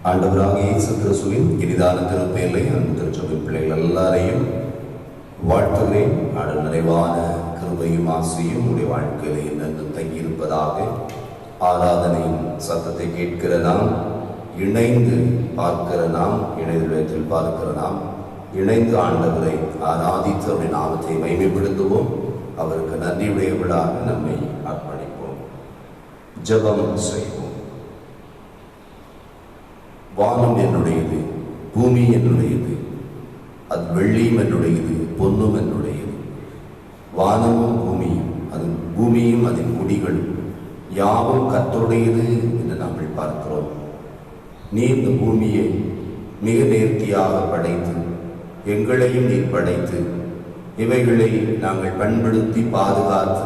ஆண்டவராகிய இயேசு கிறிஸ்துவின் இனிதான திருப்பெயரை அன்பு திருச்சபை பிள்ளைகள் எல்லாரையும் வாழ்த்துகிறேன். ஆண்டவர் நிறைவான கிருபையும் ஆசையும் உடைய வாழ்க்கையில என்னென்னும் தங்கியிருப்பதாக. ஆராதனையின் சத்தத்தை கேட்கிற நாம், இணைந்து பார்க்கிற நாம், இணையத்தில் பார்க்கிற நாம், இணைந்து ஆண்டவரை ஆராதித்து அவருடைய நாமத்தை மகிமைப்படுத்துவோம். அவருக்கு நன்றியுடையவர்களாக நம்மை அர்ப்பணிப்போம். ஜெபம் செய்வோம். வானம் என்னுடையது, பூமி என்னுடையது, அது வெள்ளியும் என்னுடையது, பொன்னும் என்னுடையது. வானமும் பூமியும் பூமியும் அதன் குடிகளும் யாவும் கர்த்தருடையது என்று நாங்கள் பார்க்கிறோம். நீ இந்த பூமியை மிக நேர்த்தியாக படைத்து, எங்களையும் நீர் படைத்து, இவைகளை நாங்கள் பண்படுத்தி பாதுகாத்து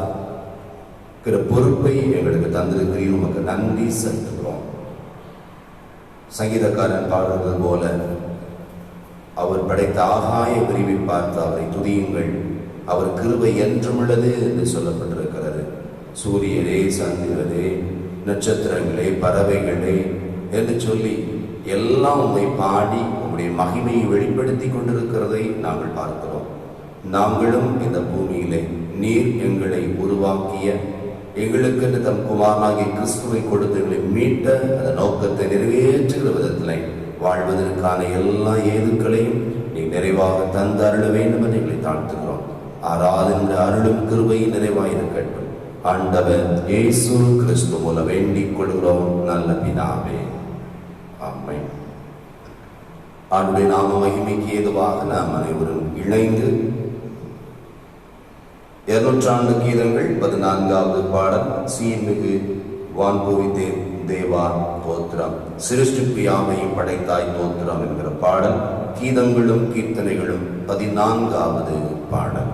பொறுப்பை எங்களுக்கு தந்திருக்கிறீர். உமக்கு நன்றி செலுத்துகிறோம். சங்கீதக்காரன் பாடுறது போல, அவர் படைத்த ஆகாய விரிவை பார்த்து அவரை துதியுங்கள், அவர் கிருபை என்றும் உள்ளது என்று சொல்லப்பட்டிருக்கிறது. சூரியனே, சந்திரனே, நட்சத்திரங்களே, பறவைகளே என்று சொல்லி எல்லாம் உம்மை பாடி உம்முடைய மகிமையை வெளிப்படுத்தி கொண்டிருக்கிறதை நாங்கள் பார்க்கிறோம். நாங்களும் இந்த பூமியிலே நீர் எங்களை உருவாக்கிய, எங்களுக்கு தம் குமாரனாகிய கிறிஸ்துவை கொடுத்து எங்களை மீட்ட அந்த நோக்கத்தை நிறைவேற்றுகிற விதத்தில் வாழ்வதற்கான எல்லா ஏதுக்களையும் நீ நிறைவாக தந்து அருள வேண்டும் என்று எங்களை தாழ்த்துகிறோம். ஆராதனுடைய அருளும் கிருபையும் நிறைவாயிருக்கட்டும். ஆண்டவர் இயேசு கிறிஸ்து மூலம் வேண்டிக் கொள்கிறோம் நல்ல பிதாவே, ஆமென். ஆண்டுடைய நாம மகிமைக்கு ஏதுவாக நாம் அனைவரும் இணைந்து 200 கீதங்கள் 14வது பாடல், சீர்மிகு வான்புவி தேவா தோத்திரம், சிருஷ்டிப்பு யாவையும் படைத்தாய் தோத்திரம் என்கிற பாடல். கீதங்களும் கீர்த்தனைகளும் 14வது பாடல்.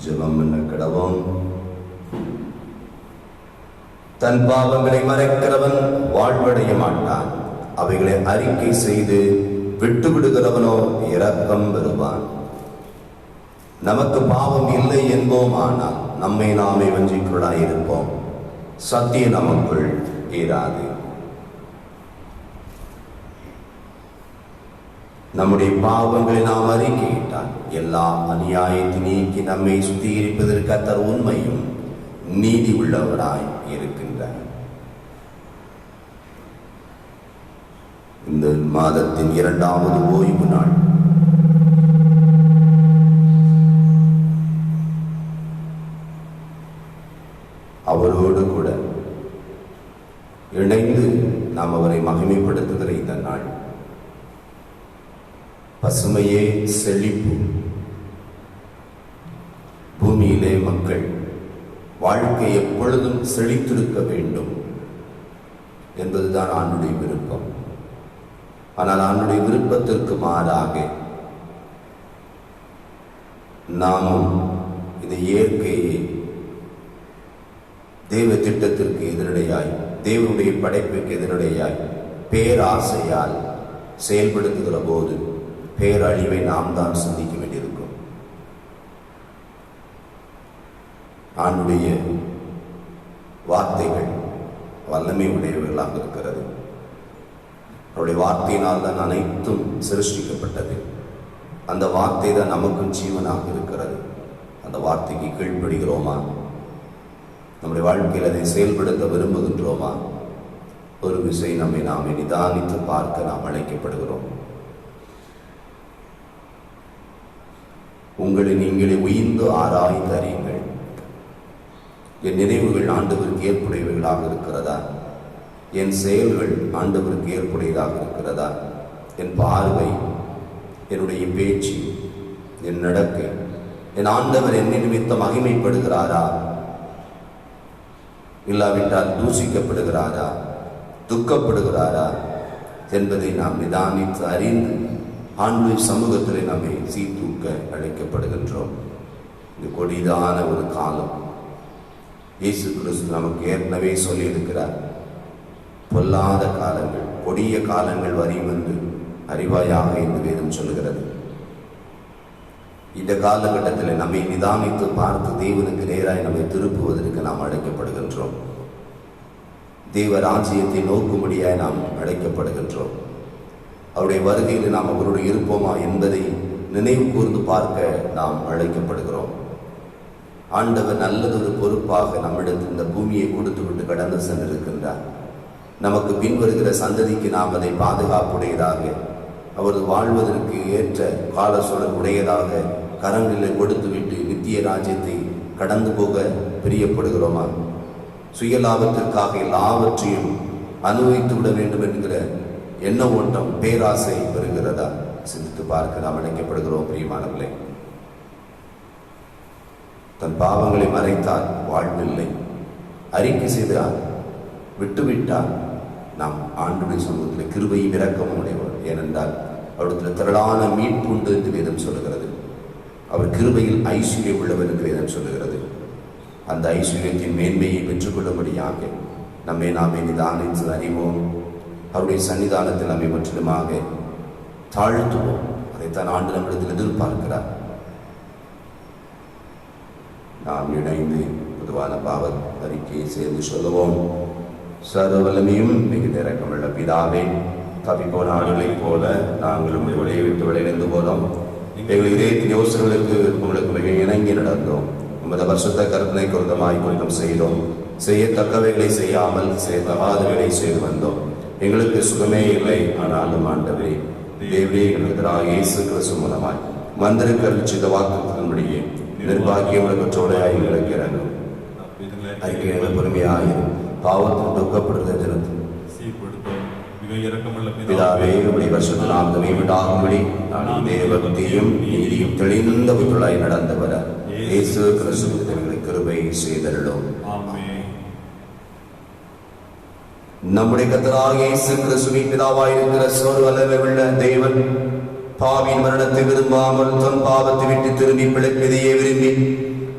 ஜெபம் பண்ண கடவோம். தன் பாவங்களை மறைக்கிறவன் வாழ்வடைய மாட்டான், அவைகளை அறிக்கை செய்து விட்டு விடுகிறவனோ இரக்கம் பெறுவான். நமக்கு பாவம் இல்லை என்போம், ஆனால் நம்மை நாமே வஞ்சிக்குள்ளாயிருப்போம், சத்தியம் நமக்குள் ஏறாது. நம்முடைய பாவங்களை நாம் அறிக்கையிட்டால் எல்லா அநியாயத்தை நீக்கி நம்மை சுத்திகரிப்பதற்கு கர்த்தர் உண்மையும் நீதி உள்ளவராய் இருக்கின்றார். இந்த மாதத்தின் 2வது ஓய்வு நாள். அவரோடு கூட இணைந்து நாம் அவரை மகிமைப்படுத்துகிற இந்த நாள். பசுமையே செழிப்பு. பூமியிலே மக்கள் வாழ்க்கை எப்பொழுதும் செழித்திருக்க வேண்டும் என்பதுதான் ஆண்டுடைய விருப்பம். ஆனால் ஆண்டுடைய விருப்பத்திற்கு மாறாக நாமும் இந்த இயற்கையை தேவ திட்டத்திற்கு எதிரடையாய், தேவனுடைய படைப்புக்கு எதிரடையாய் பேராசையால் செயல்படுத்துகிற போது பேரழிவை நாம் தான் சிந்திக்க வேண்டியிருக்கும். ஆண்டுடைய வார்த்தைகள் வல்லமை உடையவர்களாக இருக்கிறது. அவருடைய வார்த்தையினால் தான் அனைத்தும் சிருஷ்டிக்கப்பட்டது. அந்த வார்த்தை தான் நமக்கும் ஜீவனாக இருக்கிறது. அந்த வார்த்தைக்கு கீழ்ப்படுகிறோமா? நம்முடைய வாழ்க்கையில் அதை செயல்படுத்த விரும்புகின்றோமா? ஒரு விசை நம்மை நாமே நிதானித்து பார்க்க நாம் அழைக்கப்படுகிறோம். உங்களை நீங்களே உயிர்ந்து ஆராய்ந்து அறியுங்கள். என் நினைவுகள் ஆண்டவருக்கு ஏற்புடையவைகளாக இருக்கிறதா? என் செயல்கள் ஆண்டவருக்கு ஏற்புடையதாக இருக்கிறதா? என் பார்வை, என்னுடைய பேச்சு, என் நடக்கை, என் ஆண்டவர் என்னை நிமித்தம் மகிமைப்படுகிறாரா? இல்லாவிட்டால் தூசிக்கப்படுகிறாரா, துக்கப்படுகிறாரா என்பதை நாம் நிதானித்து அறிந்து ஆண்டவர் சமூகத்தில் நம்மை சீர்தூக்க அழைக்கப்படுகின்றோம். இது கொடிதான ஒரு காலம். இயேசு கிறிஸ்து நமக்கு ஏற்கனவே சொல்லியிருக்கிறார், பொல்லாத காலங்கள், கொடிய காலங்கள் வரும் என்று அறிவாயாக என்று வேதம் சொல்லுகிறது. இந்த காலகட்டத்தில் நம்மை நிதானித்து பார்த்து தேவனுக்கு நேராய் நம்மை திருப்புவதற்கு நாம் அழைக்கப்படுகின்றோம். தேவ ராஜ்யத்தை நோக்கும்படியாய் நாம் அழைக்கப்படுகின்றோம். அவருடைய வருகையில் நாம் அவருடைய இருப்போமா என்பதை நினைவு கூர்ந்து பார்க்க நாம் அழைக்கப்படுகிறோம். ஆண்டவர் நல்லதொரு பொறுப்பாக நம்மிடத்தில் இந்த பூமியை கொடுத்து விட்டு கடந்து சென்றிருக்கின்றார். நமக்கு பின்வருகிற சந்ததிக்கு நாம் அதை பாதுகாப்புடையதாக, அவரது வாழ்வதற்கு ஏற்ற கால சூழல் உடையதாக கரங்களில் கொடுத்துவிட்டு நித்திய ராஜ்யத்தை கடந்து போக பிரியப்படுகிறோமா? சுயலாபத்திற்காக எல்லாவற்றையும் அனுபவித்து விட வேண்டும் என்கிற எண்ண ஓட்டம், பேராசை வருகிறதா? சிந்தித்து பார்க்க நாம் அழைக்கப்படுகிறோம். பிரியமானவர்களே, தன் பாவங்களை மறைத்தால் வாழ்வில்லை, அறிக்கை செய்தால் விட்டுவிட்டால் நாம் ஆண்டவருடைய சமூகத்தில் கிருபையும் இரக்கமும் உடையவர். ஏனென்றால் அவருடைய திரளான மீட்புண்டு என்று வேதம் சொல்லுகிறது. அவர் கிருபையில் ஐஸ்வர்யம் உள்ளவர் என்று வேதம் சொல்லுகிறது. அந்த ஐஸ்வர்யத்தின் மேன்மையை பெற்றுக்கொள்ளும்படியாக நம்மை நாமே நிதானித்து அறிவோம். அவருடைய சன்னிதானத்தில் நம்மை முற்றிலுமாக தாழ்த்துவோம். அதைத்தான் ஆண்டு நம்மிடத்தில் எதிர்பார்க்கிறார். நாம் இணைந்து பொதுவான பாவ அறிக்கையை சேர்ந்து சொல்லுவோம். சர்வவல்லமையும் மிகுந்த இரக்கமுள்ள பிதாவே, தப்பிப்போன ஆடுகளைப் போல நாங்களும் உடைய விட்டு விளைந்து போனோம். எங்கள் இதயத்தின் யோசனைகளுக்கு உங்களுக்கு மிக இணங்கி நடந்தோம். உமது பரிசுத்த கற்பனை குருதமாய் குற்றம் செய்தோம். செய்யத்தக்கவைகளை செய்யாமல் செய்யத்தகாதவைகளை செய்து வந்தோம். எங்களுக்கு சுகமே இல்லை. ஆனாலும் ஆண்டவரே, தேவரே, எங்களுக்கு இயேசு கிறிஸ்து மூலமாய் மந்திருக்கு அருளிச்செய்த வாக்குறுதியின்படியே நிர்பாக்கியம் பெற்றோடையாய் எங்களுக்கு இறங்கும். அறிக்கைகள் பொறுமையாயிரும். பாவத்தில் துக்கப்படுகிற ஜனத்தில் பிதாவே, உடைய பரிசுத்த நாமமே விடாகும்படி நான் தேவபக்தியும் நீதியும் தெளிந்த புத்தளாய் நடந்தவர இயேசு கிறிஸ்து எங்களுக்கு கிருபை செய்தருளும். நம்முடைய கர்த்தராகிய இயேசு கிறிஸ்துவின் பிதாவாயிருக்கிற சர்வ வல்லமையுள்ள தேவன், பாவியின் மரணத்தை விரும்பாமல் தன் பாவத்தை விட்டு திரும்பி பிழைப்பதையே விரும்பி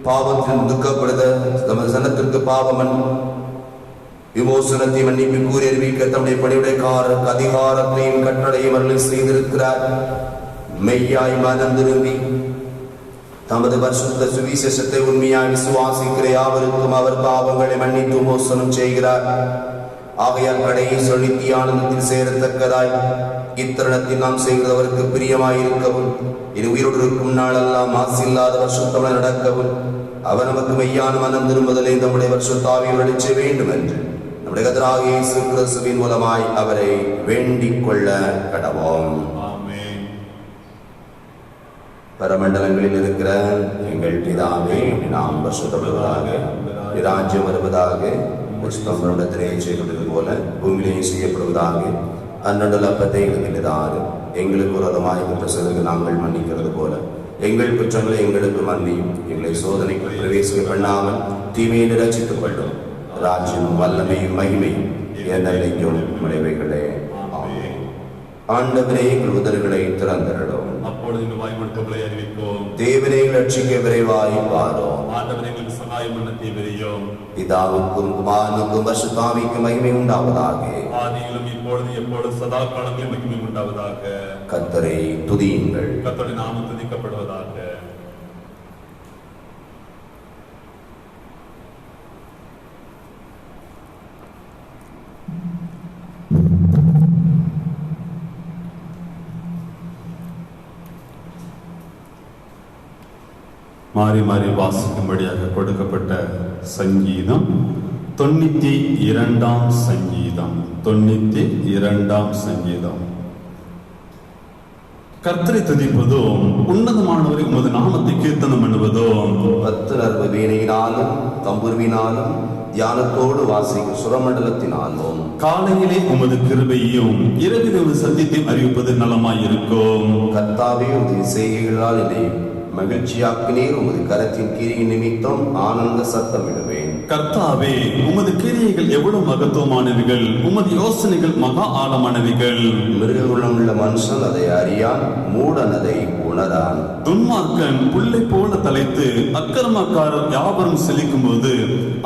பாவத்தில் துக்கப்படுத்த தமது சனத்திற்கு பாவமன் விமோசனத்தை மன்னிப்பு கூறி அறிவிக்க தம்முடைய பணியுடைக்காரருக்கு அதிகாரத்தையும் கட்டளையும் அருள் செய்திருக்கிறார். மெய்யாய் மனம் திரும்பி தமது பரிசுத்த சுவிசேஷத்தை உண்மையாய் விசுவாசிக்கிற யாவருக்கும் அவர் பாவங்களை மன்னித்து விமோசனம் செய்கிறார். ஆகையால் கடைசி நித்திய ஆனந்தத்தில் சேரத்தக்கதாய் இத்தருணத்தில் நாம் செய்கிறவருக்கு பிரியமாயிருக்கவும் இது உயிரோடு இருக்கும் நாளெல்லாம் மாசில்லாத வருஷத்தோடு நடக்கவும் அவர் நமக்கு மெய்யான மனம் திரும்புதலை நம்முடைய வருஷத்தாவியை நடிச்ச வேண்டும் என்று நம்முடைய கர்த்தராகிய இயேசு கிறிஸ்துவின் மூலமாய் அவரை வேண்டிக் கொள்ள கடவோம். பரமண்டலங்களில் இருக்கிற எங்கள் பிதாவே, நாம் பரிசுத்தப்படுவதாக, ராஜ்யம் வருவதாக, புஷ்பத்திலே செய்யப்பட்டது போல பூமியிலேயே செய்யப்படுவதாக. அன்றடல் அப்பத்தை எங்களுக்கு தாரு, எங்களுக்கு விரோதமாய் குற்றங்களுக்கு நாங்கள் மன்னிக்கிறது போல எங்கள் குற்றங்களை எங்களுக்கு மன்னியும், எங்களை சோதனைக்கு பிரவேசிக்க பண்ணாமல் தீமையை ரட்சித்துக் கொள்ளும். ராஜ்யம் வல்லமையும் மகிமையும் என்னைக்கும் விளைவைகளே. ஆண்டவரே எங்கள் உதடுகளை திறந்திடும், அப்பொழுது இந்த வாய்மொழிகளை அறிவிப்போம். தேவனை ரட்சிக்க விரைவாய் வாரோம். ஆண்டவரே எங்களுக்கு சகாயம் பண்ண தீவிரையும். பிதாவுக்கும் குமாரனுக்கும் பரிசுத்தாவிக்கும் மகிமை உண்டாவதாக. ஆதியிலும் இப்பொழுது எப்பொழுது சதா காலங்களில் மகிமை உண்டாவதாக. கர்த்தரை துதியுங்கள். கர்த்தருடைய நாமம் துதிக்கப்படுவதாக. மாறி மாறி வாசிக்கும்படியாக கொடுக்கப்பட்ட சங்கீதம் 92ஆம் சங்கீதம். 92ஆம் சங்கீதம். கர்த்தரை துதிப்பதும் உன்னதமானவரை உமது நாமத்தை கீர்த்தனம் பண்ணுவதும் பக்தர் வீணையினாலும் தம்புருவினாலும் தியானத்தோடு வாசிக்கும் சுரமண்டலத்தினாலும் காலையிலே உமது கிருபையும் இரவிலே உமது சத்தியத்தையும் அறிவிப்பது நலமாயிருக்கும். கர்த்தாவே உமது செய்கைகளால் என்னை மகிழ்ச்சியாக்கினீர், உமது கரத்தின் கிரியை நிமித்தம் ஆனந்த சத்தமிடுவேன். கர்த்தாவே உமது கிரியைகள் எவ்வளவு மகத்துவமானவைகள், உமது யோசனைகள் மகா ஆழமானவைகள். மிருககுணமுள்ள மனுஷன் அதை அறியான், மூடன் அதை உணரான். துன்மார்க்கன் புல்லை போல தலைத்து அக்கிரமக்காரர் யாவரும் செழிக்கும் போது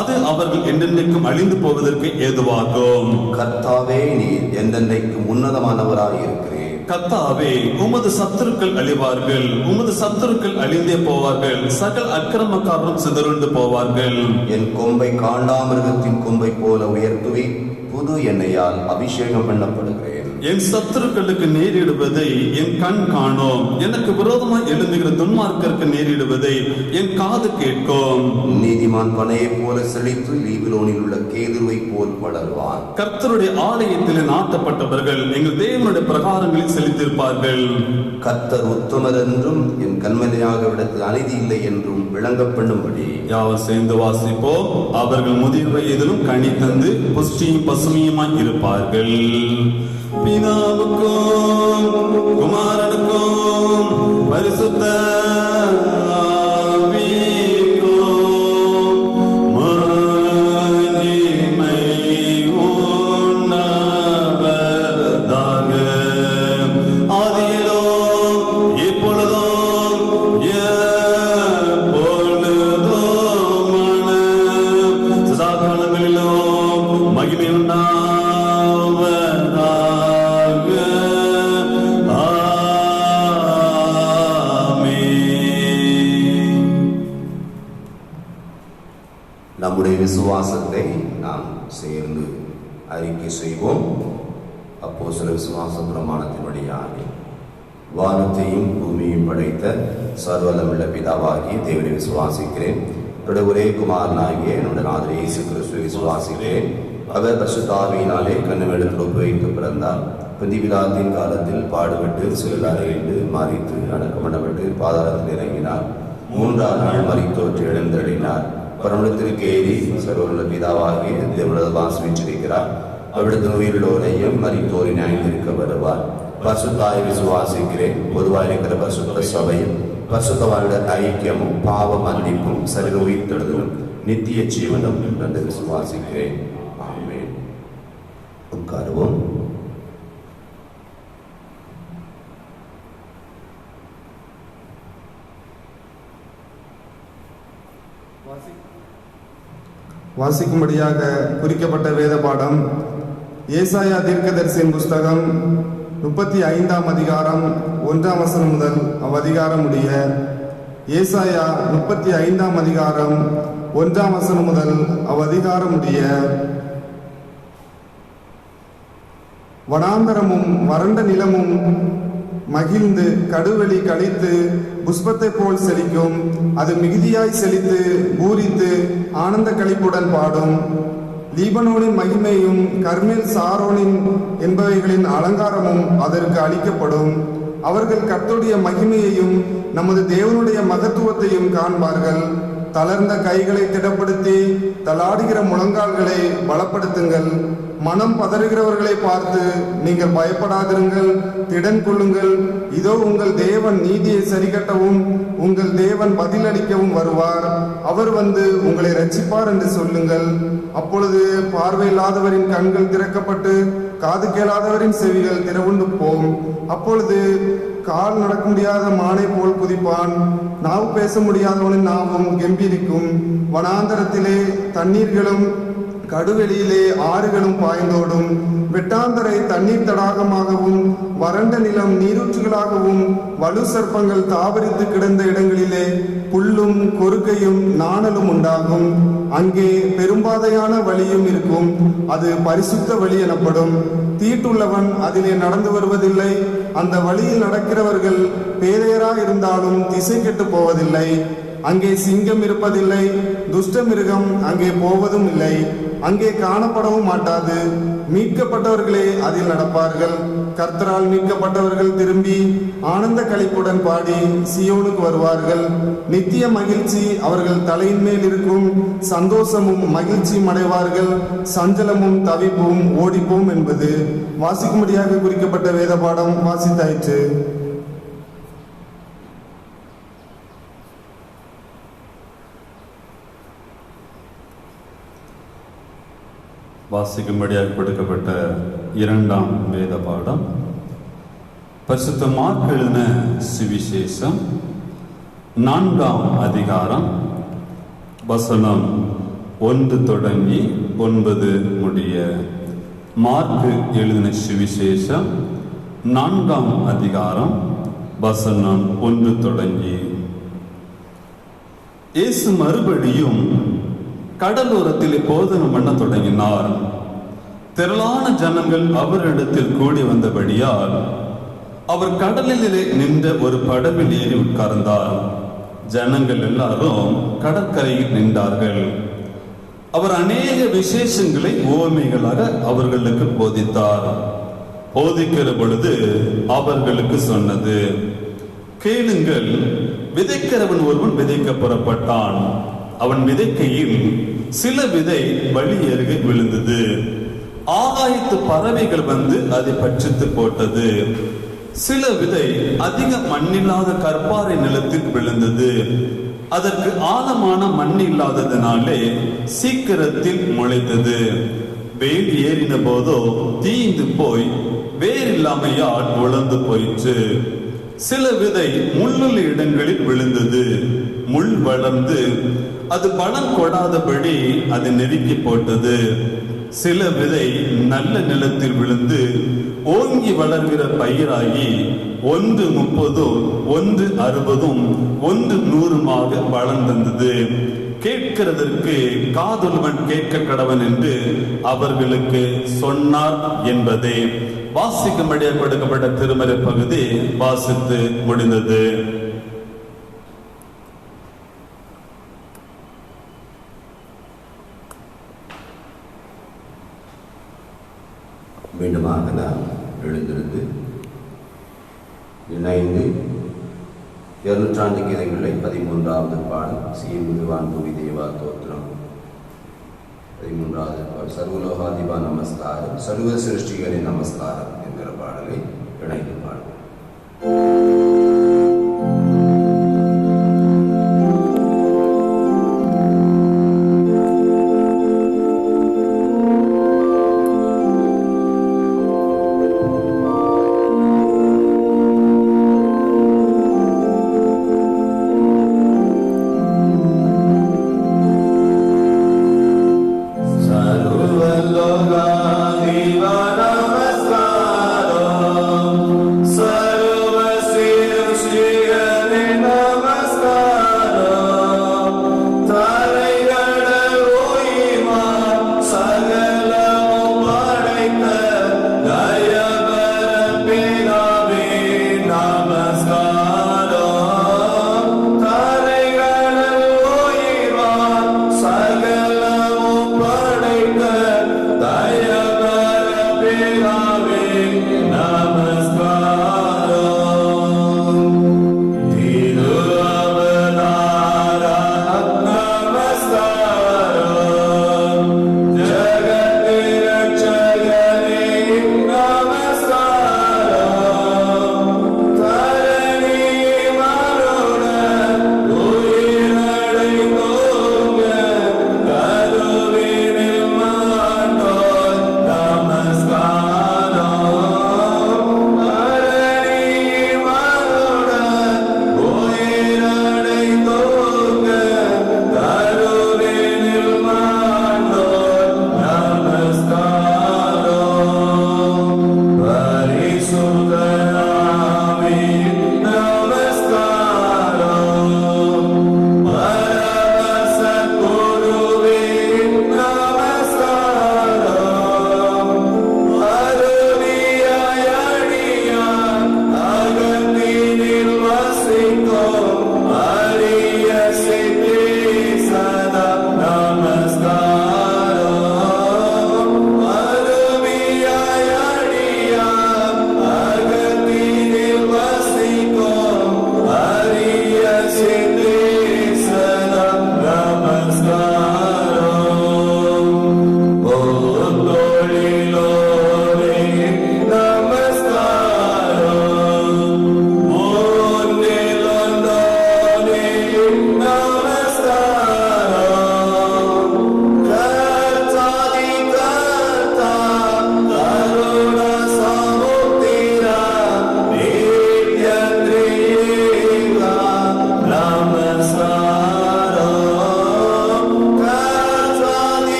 அது அவர்கள் என்றென்றைக்கும் அழிந்து போவதற்கு ஏதுவாகும். கர்த்தாவே நீர் என்றென்றைக்கும் உன்னதமானவராய் இருக்கிறேன். கர்த்தாவே உமது சத்துருக்கள் அழிவார்கள், உமது சத்துருக்கள் அழிந்தே போவார்கள், சகல அக்கிரமக்காரரும் சிதறுண்டு போவார்கள். என் கொம்பை காண்டாமிருகத்தின் கொம்பை போல உயர்த்துவி, புது எண்ணெயால் அபிஷேகம் பண்ணப்படுகிறேன். என் சத்துருக்களுக்கு நேரிடுவதை என் கண் காணோம், எனக்கு விரோதமாய் எழுந்துகிற துன்மார்க்கருக்கு நேரிடுவதை என் காது கேட்கும். நீதிமான் பனையை போல செழித்து லீபனோனில் உள்ள கேதுருவை போல் வளர்வான். கர்த்தருடைய ஆலயத்தில் நாட்டப்பட்டவர்கள் எங்கள் தேவனுடைய பிரகாரங்களில் செழித்திருப்பார்கள். கர்த்தர் உத்தமர் என்றும் என் கண்மலையாக விடத்து அநீதி இல்லை என்றும் விளங்க பண்ணும்படி யாவர் சேர்ந்து வாசிப்போம். அவர்கள் முதிர் வயதிலும் கனி தந்து புஷ்டியும் பசுமையுமாய் இருப்பார்கள். பிதாவுக்கும் குமாரனுக்கும் பரிசுத்த நம்முடைய விசுவாசத்தை நாம் சேர்ந்து அறிக்கை செய்வோம். அப்போஸ்தலர் விசுவாச பிரமாணத்தின்படியாக வானத்தையும் பூமியையும் படைத்த சர்வவல்லமையுள்ள பிதாவாகிய தேவனை விசுவாசிக்கிறேன். என்னுடைய ஒரே குமாரனாகிய என்னுடைய நாதர் இயேசு கிறிஸ்துவை விசுவாசிக்கிறேன். அவர் பரிசுத்த ஆவியினாலே கன்னிமரியாளிடத்தில் ஒப்புவித்து பிறந்தார். பிலாத்தின் காலத்தில் பாடுபட்டு சிலுவையில் அறைந்து மரித்து அடக்கம் பண்ணப்பட்டு பாதாளத்தில் இறங்கினார். 3ஆம் நாள் மரித்தோற்று எழுந்தருளினார். பரமண்டலத்திற்கு ஏறி சர்வவல்ல பிதாவாகிய தேவனிடத்தில் வாசம் வீற்றிருக்கிறார். அவ்விடத்தில் உயிருள்ளோரையும் மரித்தோரை நியாயந்தீர்க்க வருவார். பரிசுத்தாய் விசுவாசிக்கிறேன். பொதுவாக இருக்கிற பரிசுத்த சபையும் பரிசுத்தவானுடைய ஐக்கியமும் பாவ மன்னிப்பும் சரீர உயிர்த்தெழுதலும் நித்திய ஜீவனும் என்று விசுவாசிக்கிறேன். ஆமென். உட்காருவோம். வாசிக்கும்படியாக குறிக்கப்பட்ட வேத பாடம் ஏசாயா தீர்க்கதரிசியின் புஸ்தகம் 35ஆம் அதிகாரம் 1ஆம் வசனம் முதல் அவ்வதிகாரம் முடிய. ஏசாயா 35ஆம் அதிகாரம் 1ஆம் வசனம் முதல் அவ்வதிகாரம் முடிய. வனாந்தரமும் வறண்ட நிலமும் மகிழ்ந்து கடுவெளி கழித்து புஷ்பத்தை போல் செழிக்கும். அது மிகுதியாய் செழித்து பூரித்து ஆனந்த களிப்புடன் பாடும். லீபனோனின் மகிமையும் கர்மேல் சாரோனின் என்பவைகளின் அலங்காரமும் அதற்கு அளிக்கப்படும். அவர்கள் கர்த்தருடைய மகிமையையும் நமது தேவனுடைய மகத்துவத்தையும் காண்பார்கள். தளர்ந்த கைகளை திடப்படுத்தி தள்ளாடுகிற முழங்கால்களை பலப்படுத்துங்கள். மனம் பதறுகிறவர்களை பார்த்து நீங்கள் பயப்படாதிருங்கள், திடன் கொள்ளுங்கள். இதோ உங்கள் தேவன் நீதியை சரிகட்டவும் உங்கள் தேவன் பதிலளிக்கவும் வருவார். அவர் வந்து உங்களை ரட்சிப்பார் என்று சொல்லுங்கள். அப்பொழுது பார்வையில்லாதவரின் கண்கள் திறக்கப்பட்டு காது கேளாதவரின் செவிகள் திறவுண்டு போம். அப்பொழுது கால் நடக்க முடியாத மானை போல் குதிப்பான். நாவு பேச முடியாதவனின் நாவும் கெம்பீரிக்கும். வனாந்தரத்திலே தண்ணீர்களும் கடுவெளியிலே ஆறுகளும் பாய்ந்தோடும். வெட்டாந்தரை தண்ணீர் தடாகமாகவும் வறண்ட நிலம் நீரூற்றுகளாகவும் வலு சர்ப்பங்கள் தாவரித்து கிடந்த இடங்களிலே புல்லும் கொறுக்கையும் நாணலும் உண்டாகும். அங்கே பெரும்பாதையான வழியும் இருக்கும். அது பரிசுத்த வழி எனப்படும். தீட்டுள்ளவன் அதிலே நடந்து வருவதில்லை. அந்த வழியில் நடக்கிறவர்கள் பேதையராய் இருந்தாலும் திசை கெட்டு போவதில்லை. அங்கே சிங்கம் இருப்பதில்லை, துஷ்ட மிருகம் அங்கே போவதும் இல்லை, அங்கே காணப்படவும் மாட்டாது. மீட்கப்பட்டவர்களே அதில் நடப்பார்கள். கர்த்தரால் மீட்கப்பட்டவர்கள் திரும்பி ஆனந்த களிப்புடன் பாடி சியோனுக்கு வருவார்கள். நித்திய மகிழ்ச்சி அவர்கள் தலையின் மேல் இருக்கும். சந்தோஷமும் மகிழ்ச்சியும் அடைவார்கள். சஞ்சலமும் தவிப்பும் ஓடிப்போம் என்பது வாசிக்கும்படியாக குறிக்கப்பட்ட வேத பாடம் வாசித்தாயிற்று. வாசிக்கும்படியாக கொடுக்கப்பட்ட 2ஆம் வேத பாடம் பரிசுத்த மார்க் எழுதின சுவிசேஷம் 4ஆம் அதிகாரம் வசனம் 1 தொடங்கி 9 முடிய. மார்க் எழுதின சுவிசேஷம் 4ஆம் அதிகாரம் வசனம் 1 தொடங்கி. இயேசு மறுபடியும் கடலோரத்தில் போதனம் பண்ண தொடங்கினார். திரளான ஜனங்கள் அவரிடத்தில் கூடி வந்தபடியால் அவர் கடலிலே நின்ற ஒரு படவில் ஏறி உட்கார்ந்தார். ஜனங்கள் எல்லாரும் கடற்கரையில் நின்றார்கள். அவர் அநேக விசேஷங்களை உவமைகளாக அவர்களுக்கு போதித்தார். போதிக்கிற பொழுது அவர்களுக்கு சொன்னது, கேளுங்கள், விதைக்கிறவன் ஒருவன் விதைக்க புறப்பட்டான். அவன் விதைக்கையில் சில விதை வழி அருகே விழுந்தது. ஆகாயத்து பறவைகள் வந்து அதை பற்றித்து போட்டது. சில விதை அதிக மண்ணில்லாத கற்பாறை நிலத்தில் விழுந்தது. அதற்கு ஆழமான மண் இல்லாததினாலே சீக்கிரத்தில் முளைத்தது. வெயில் ஏறின போதோ தீந்து போய் வேறில்லாமையால் உலர்ந்து போயிற்று. சில விதை முள்ளுள்ள இடங்களில் விழுந்தது. முள் வளர்ந்து அது பலன் கொடாதபடி அது நெருக்கி போட்டது. சில விதை நல்ல நிலத்தில் விழுந்து ஓங்கி வளர்கிற பயிராகி 1 30, 1 60, 1 100 பலன் தந்தது. கேட்கிறதற்கு காதுள்ளவன் கேட்க கடவன் என்று அவர்களுக்கு சொன்னார் என்பதே வாசிக்கும்படியாக கொடுக்கப்பட்ட திருமறை பகுதி வாசித்து முடிந்தது. மீண்டுமாக நாம் எழுந்திருந்து இணைந்து 200 கீதைகளை 13வது பாடல் சீர்முதுவான் புவி தேவா தோத்திரம் 13வது பாடல் சர்வலோகாதிபா நமஸ்காரம் சர்வ சிருஷ்டிகளின் நமஸ்காரம் என்கிற பாடலை இணைந்து பாடுவோம்.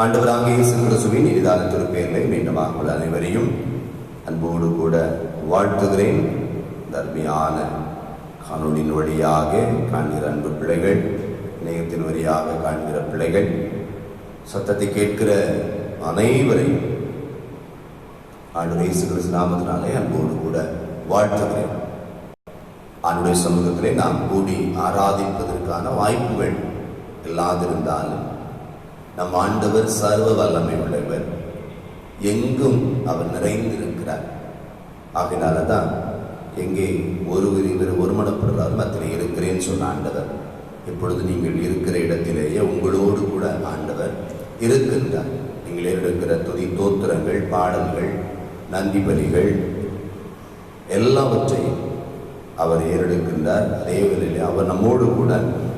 ஆண்டவராகிய இயேசு கிறிஸ்துவின் இனிதான திருப்பெயரிலே மீண்டுமாக உள்ள அனைவரையும் அன்போடு கூட வாழ்த்துகிறேன். தர்மியான காணொலியின் வழியாக காண்கிற அன்பு பிள்ளைகள், இணையத்தின் வழியாக காண்கிற பிள்ளைகள், சத்தத்தை கேட்கிற அனைவரையும் ஆண்டவர் இயேசு கிறிஸ்து நாமத்தினாலே அன்போடு கூட வாழ்த்துகிறேன். ஆண்டுடைய சமூகத்திலே நாம் கூடி ஆராதிப்பதற்கான வாய்ப்புகள் இல்லாதிருந்தாலும் நம் ஆண்டவர் சர்வ வல்லமை உள்ளவர், எங்கும் அவர் நிறைந்திருக்கிறார். ஆகினால தான் எங்கே ஒருவர் ஒருமனப்படுறார் மத்திலே இருக்கிறேன்னு சொன்ன ஆண்டவர் இப்பொழுது நீங்கள் இருக்கிற இடத்திலேயே உங்களோடு கூட ஆண்டவர் இருக்கின்றார். நீங்கள் இருக்கிற துதி தோத்திரங்கள், பாடல்கள், நந்தி பலிகள் எல்லாவற்றையும் அவர் ஏறெடுக்கின்றார். அதே வேளையிலே அவர் நம்மோடு கூட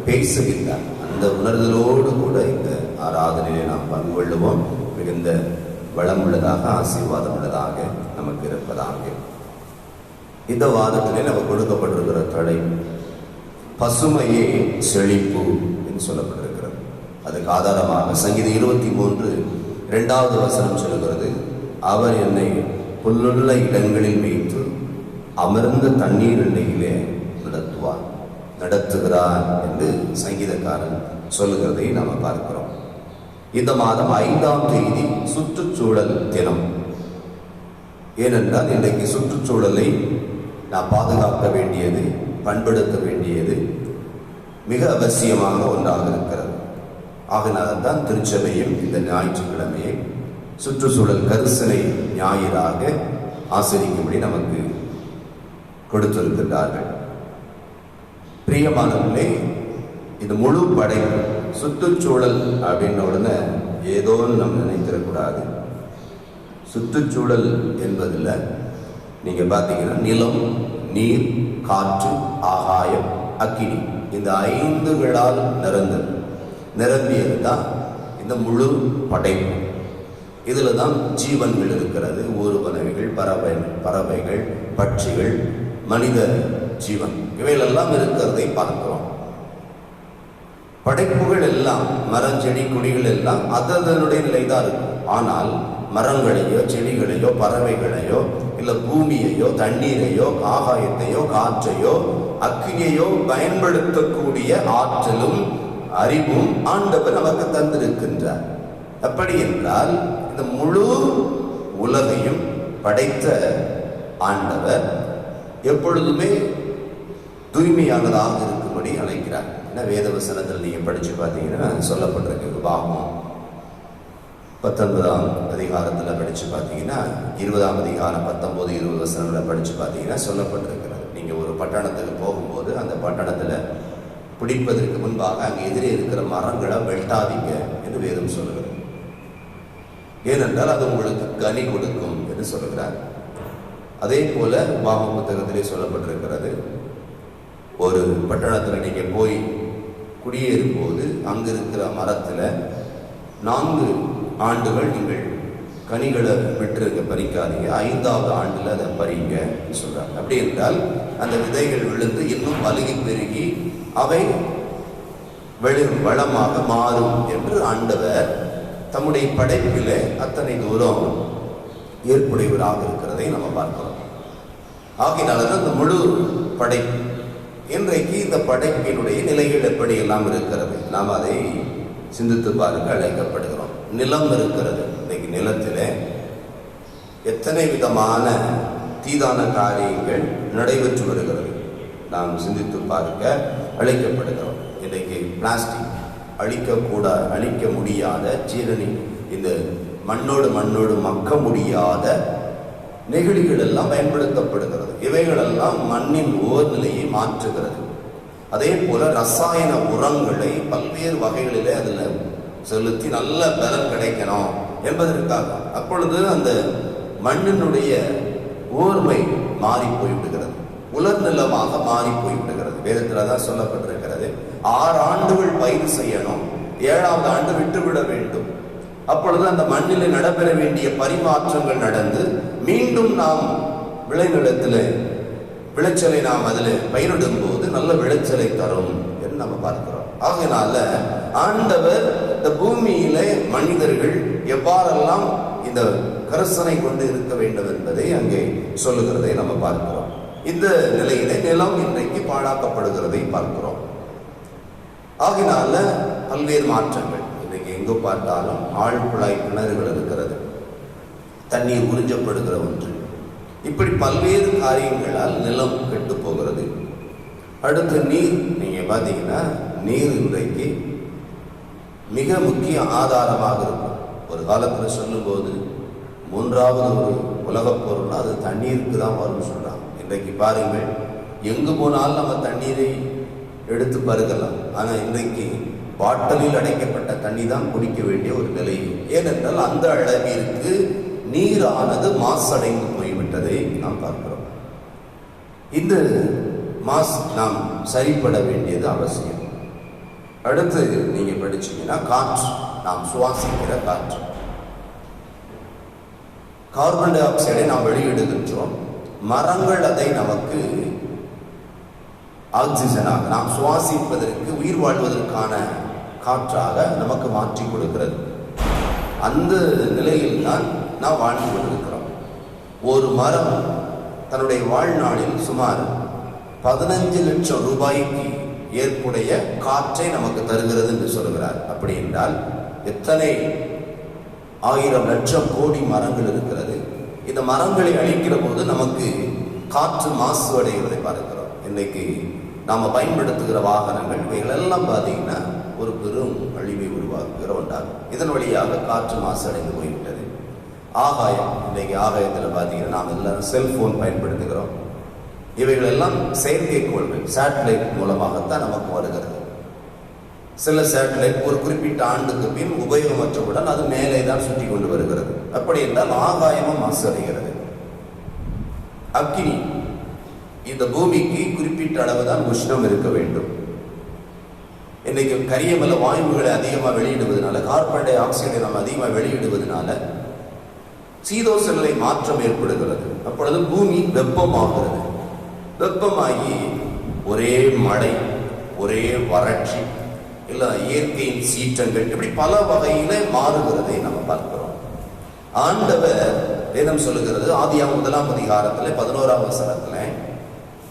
பேசுகின்றார். அந்த உணர்தலோடு கூட இந்த ஆராதனையை நாம் பங்கு கொள்ளுவோம். மிகுந்த வளமுள்ளதாக, ஆசீர்வாதம் உள்ளதாக நமக்கு இருப்பதாக. இந்த வாரத்திலே நமக்கு கொடுக்கப்பட்டிருக்கிற தடை பசுமையே செழிப்பு என்று சொல்லப்பட்டிருக்கிறது. அதுக்கு ஆதாரமாக சங்கீதம் 23:2 வசனம் சொல்லுகிறது, அவர் என்னை புல்லுள்ள இடங்களில் வைத்து அமர்ந்த தண்ணீர் எண்ணெயிலே நடத்துகிறார் என்று சங்கீதக்காரன் சொல்லுகிறதை நாம் பார்க்கிறோம். இந்த மாதம் 5ஆம் தேதி சுற்றுச்சூழல் தினம். ஏனென்றால் இன்றைக்கு சுற்றுச்சூழலை நாம் பாதுகாக்க வேண்டியது, பண்படுத்த வேண்டியது மிக அவசியமான ஒன்றாக இருக்கிறது. ஆகினால்தான் திருச்சபையும் இந்த ஞாயிற்றுக்கிழமையை சுற்றுச்சூழல் கரிசனை ஞாயிறாக ஆசிரிக்கும்படி நமக்கு கொடுத்திருக்கின்றார்கள். பிரியமானவர்களே, இது முழு படைப்பு. சுற்றுச்சூழல் அப்படின்ன உடனே ஏதோ நம்ம நினைத்திடக்கூடாது. சுற்றுச்சூழல் என்பதில் நீங்க பார்த்தீங்கன்னா நிலம், நீர், காற்று, ஆகாயம், அக்கினி, இந்த 5களால் நிரம்பியது தான் இந்த முழு படைப்பு. இதுல தான் ஜீவன்கள் இருக்கிறது. ஊர்வனவைகள், பறவைகள், பட்சிகள், மனித ஜீவன், இவைகளெல்லாம் இருக்கிறதை பார்க்கிறோம். படைப்புகள் எல்லாம், மரம், செடி, கொடிகள் எல்லாம் அதனுடைய நிலைதான் இருக்கும். ஆனால் மரங்களையோ, செடிகளையோ, பறவைகளையோ, இல்ல பூமியையோ, தண்ணீரையோ, ஆகாயத்தையோ, காற்றையோ, அக்கினியையோ பயன்படுத்தக்கூடிய ஆற்றலும் அறிவும் ஆண்டவர் நமக்கு தந்திருக்கின்றார். அப்படி என்றால் இந்த முழு உலகையும் படைத்த ஆண்டவர் எப்பொழுதுமே தூய்மையானதாக இருக்கும்படி அழைக்கிறார். வேத வசனத்தில் நீங்க படிச்சு பார்த்தீங்கன்னா சொல்லப்பட்டிருக்கு. உபாகமம் 19ஆம் அதிகாரத்தில் படிச்சு பார்த்தீங்கன்னா 20ஆம் அதிகாரம் 19-20 வசனங்களை படிச்சு பார்த்தீங்கன்னா சொல்லப்பட்டிருக்கிறது. நீங்க ஒரு பட்டணத்துக்கு போகும்போது அந்த பட்டணத்துல பிடிப்பதற்கு முன்பாக அங்கே எதிரே இருக்கிற மரங்களை வெட்டாதீங்க என்று வேதம் சொல்லுகிறது. ஏனென்றால் அது உங்களுக்கு கனி கொடுக்கும் என்று சொல்லுகிறார். அதே போல உபாகம புத்தகத்திலே சொல்லப்பட்டிருக்கிறது, ஒரு பட்டணத்தில் நீங்க போய் குடியேறும் போது அங்கு இருக்கிற மரத்துல 4 ஆண்டுகள் நீங்கள் கனிகளை விட்டுருக்க, பறிக்காதீங்க, 5ஆவது ஆண்டுல அதை பறிங்க சொல்றாங்க. அப்படி என்றால் அந்த விதைகள் விழுந்து இன்னும் பலுகி பெருகி அவை வளமாக மாறும் என்று ஆண்டவர் தம்முடைய படைப்பில அத்தனை தூரம் ஏற்புடையவராக இருக்கிறதை நம்ம பார்க்கிறோம். ஆகினால்தான் இந்த முழு படைப்பு. இன்றைக்கு இந்த படைப்பினுடைய நிலைகள் எப்படி எல்லாம் இருக்கிறது, நாம் அதை சிந்தித்து பார்க்க அழைக்கப்படுகிறோம். நிலம் இருக்கிறது. இன்னைக்கு நிலத்தில எத்தனை விதமான தீதான காரியங்கள் நடைபெற்று வருகிறது, நாம் சிந்தித்து பார்க்க அழைக்கப்படுகிறோம். இன்றைக்கு பிளாஸ்டிக் அழிக்க முடியாத, ஜீரணி இந்த மண்ணோடு மக்க முடியாத நெகிழிகள் எல்லாம் பயன்படுத்தப்படுகிறது. இவைகளெல்லாம் மண்ணின் ஓர்நிலையை மாற்றுகிறது. அதே போல ரசாயன உரங்களை பல்வேறு வகைகளிலே அதில் செலுத்தி நல்ல பலன் கிடைக்கணும் என்பதற்காக அப்பொழுது அந்த மண்ணினுடைய ஓர்மை மாறி போய்விடுகிறது, உலர் நிலமாக மாறி போய்விடுகிறது. வேதத்தில் தான் சொல்லப்பட்டிருக்கிறது, 6 ஆண்டுகள் பயிர் செய்யணும், 7ஆவது ஆண்டு விட்டுவிட வேண்டும். அப்பொழுது அந்த மண்ணில் நடைபெற வேண்டிய பரிமாற்றங்கள் நடந்து மீண்டும் நாம் விளைநிலத்தில் விளைச்சலை நாம் அதில் பயிரிடும் போது நல்ல விளைச்சலை தரும் என்று நம்ம பார்க்கிறோம். ஆகையினால ஆண்டவர் இந்த பூமியில மனிதர்கள் எவ்வாறெல்லாம் இந்த கரிசனை கொண்டு இருக்க வேண்டும் என்பதை அங்கே சொல்லுகிறதை நம்ம பார்க்கிறோம். இந்த நிலையிலே நிலம் இன்றைக்கு பாழாக்கப்படுகிறதை பார்க்கிறோம். ஆகினால பல்வேறு மாற்றங்கள் இன்றைக்கு எங்கு பார்த்தாலும் ஆழ்குழாய் கிணறுகள் இருக்கிறது, தண்ணீர் உறிஞ்சப்படுகிற ஒன்று. இப்படி பல்வேறு காரியங்களால் நிலம் கெட்டு போகிறது. அடுத்து நீர், நீங்க பார்த்தீங்கன்னா நீர் இன்றைக்கு மிக முக்கிய ஆதாரமாக இருக்கும். ஒரு காலத்தில் சொல்லும்போது 3வது ஒரு உலகப் பொருள் அது தண்ணீருக்கு தான் வரும்னு சொல்றாங்க. இன்றைக்கு பாருங்கள், எங்கு போனாலும் நம்ம தண்ணீரை எடுத்து பருகலாம். ஆனால் இன்றைக்கு பாட்டிலில் அடைக்கப்பட்ட தண்ணி தான் குடிக்க வேண்டிய ஒரு நிலை. ஏனென்றால் அந்த அளவிற்கு நீரானது மாசடைந்து போய்விட்டதை நாம் பார்க்கிறோம். இந்த மாசு நாம் சரிப்பட வேண்டியது அவசியம். அடுத்து நீங்க படிச்சீங்கன்னா காற்று, நாம் சுவாசிக்கிற காற்று, கார்பன் டை ஆக்சைடை நாம் வெளியிடுகின்றோம். மரங்கள் அதை நமக்கு ஆக்சிஜனாக, நாம் சுவாசிப்பதற்கு உயிர் வாழ்வதற்கான காற்றாக நமக்கு மாற்றி கொடுக்கிறது. அந்த நிலையில் தான் நாம் வாழ்ந்து கொண்டிருக்கிறோம். ஒரு மரம் தன்னுடைய வாழ்நாளில் சுமார் 15 லட்சம் ரூபாய்க்கு ஏற்புடைய காற்றை நமக்கு தருகிறது என்று சொல்கிறார். அப்படி என்றால் எத்தனை 1000 லட்சம் கோடி மரங்கள் இருக்கிறது. இந்த மரங்களை அழிக்கிற போது நமக்கு காற்று மாசு அடைகிறதை பார்க்கிறோம். இன்னைக்கு நாம பயன்படுத்துகிற வாகனங்கள் இவைகளெல்லாம் பார்த்தீங்கன்னா ஒரு பெரும் அழிவை உருவாக்குகிற ஒன்றாகும். இதன் வழியாக காற்று மாசு அடைந்து போய்விட்டது. ஆகாயம், இன்றைக்கு ஆகாயத்தில் பார்த்தீங்கன்னா நாம் எல்லாரும் செல்போன் பயன்படுத்துகிறோம். இவைகள் எல்லாம் செயற்கைக்கோள்கள், சேட்டலைட் மூலமாகத்தான் நமக்கு வருகிறது. சில சேட்டலைட் ஒரு குறிப்பிட்ட ஆண்டுக்கு பின் உபயோகமற்றவுடன் அது மேலே தான் சுற்றி கொண்டு வருகிறது. அப்படி என்றால் ஆகாயமும் மாசு அடைகிறது. அக்கினி, இந்த பூமிக்கு குறிப்பிட்ட அளவு தான் உஷ்ணம் இருக்க வேண்டும். இன்னைக்கு கரியமல வாயுகளை அதிகமாக வெளியிடுவதனால, கார்பன் டை ஆக்சைடை நம்ம அதிகமாக வெளியிடுவதனால சீதோஷ நிலை மாற்றம் ஏற்படுகிறது. அப்பொழுது பூமி வெப்பமாகிறது. வெப்பமாகி ஒரே மழை, ஒரே வறட்சி, இல்லை இயற்கையின் சீற்றங்கள், இப்படி பல வகையில மாறுகிறதை நம்ம பார்க்கிறோம். ஆண்டவர் வேதம் சொல்லுகிறது, ஆதியாகமம் 1ஆம் அதிகாரத்தில் 11ஆம் வசனத்தில்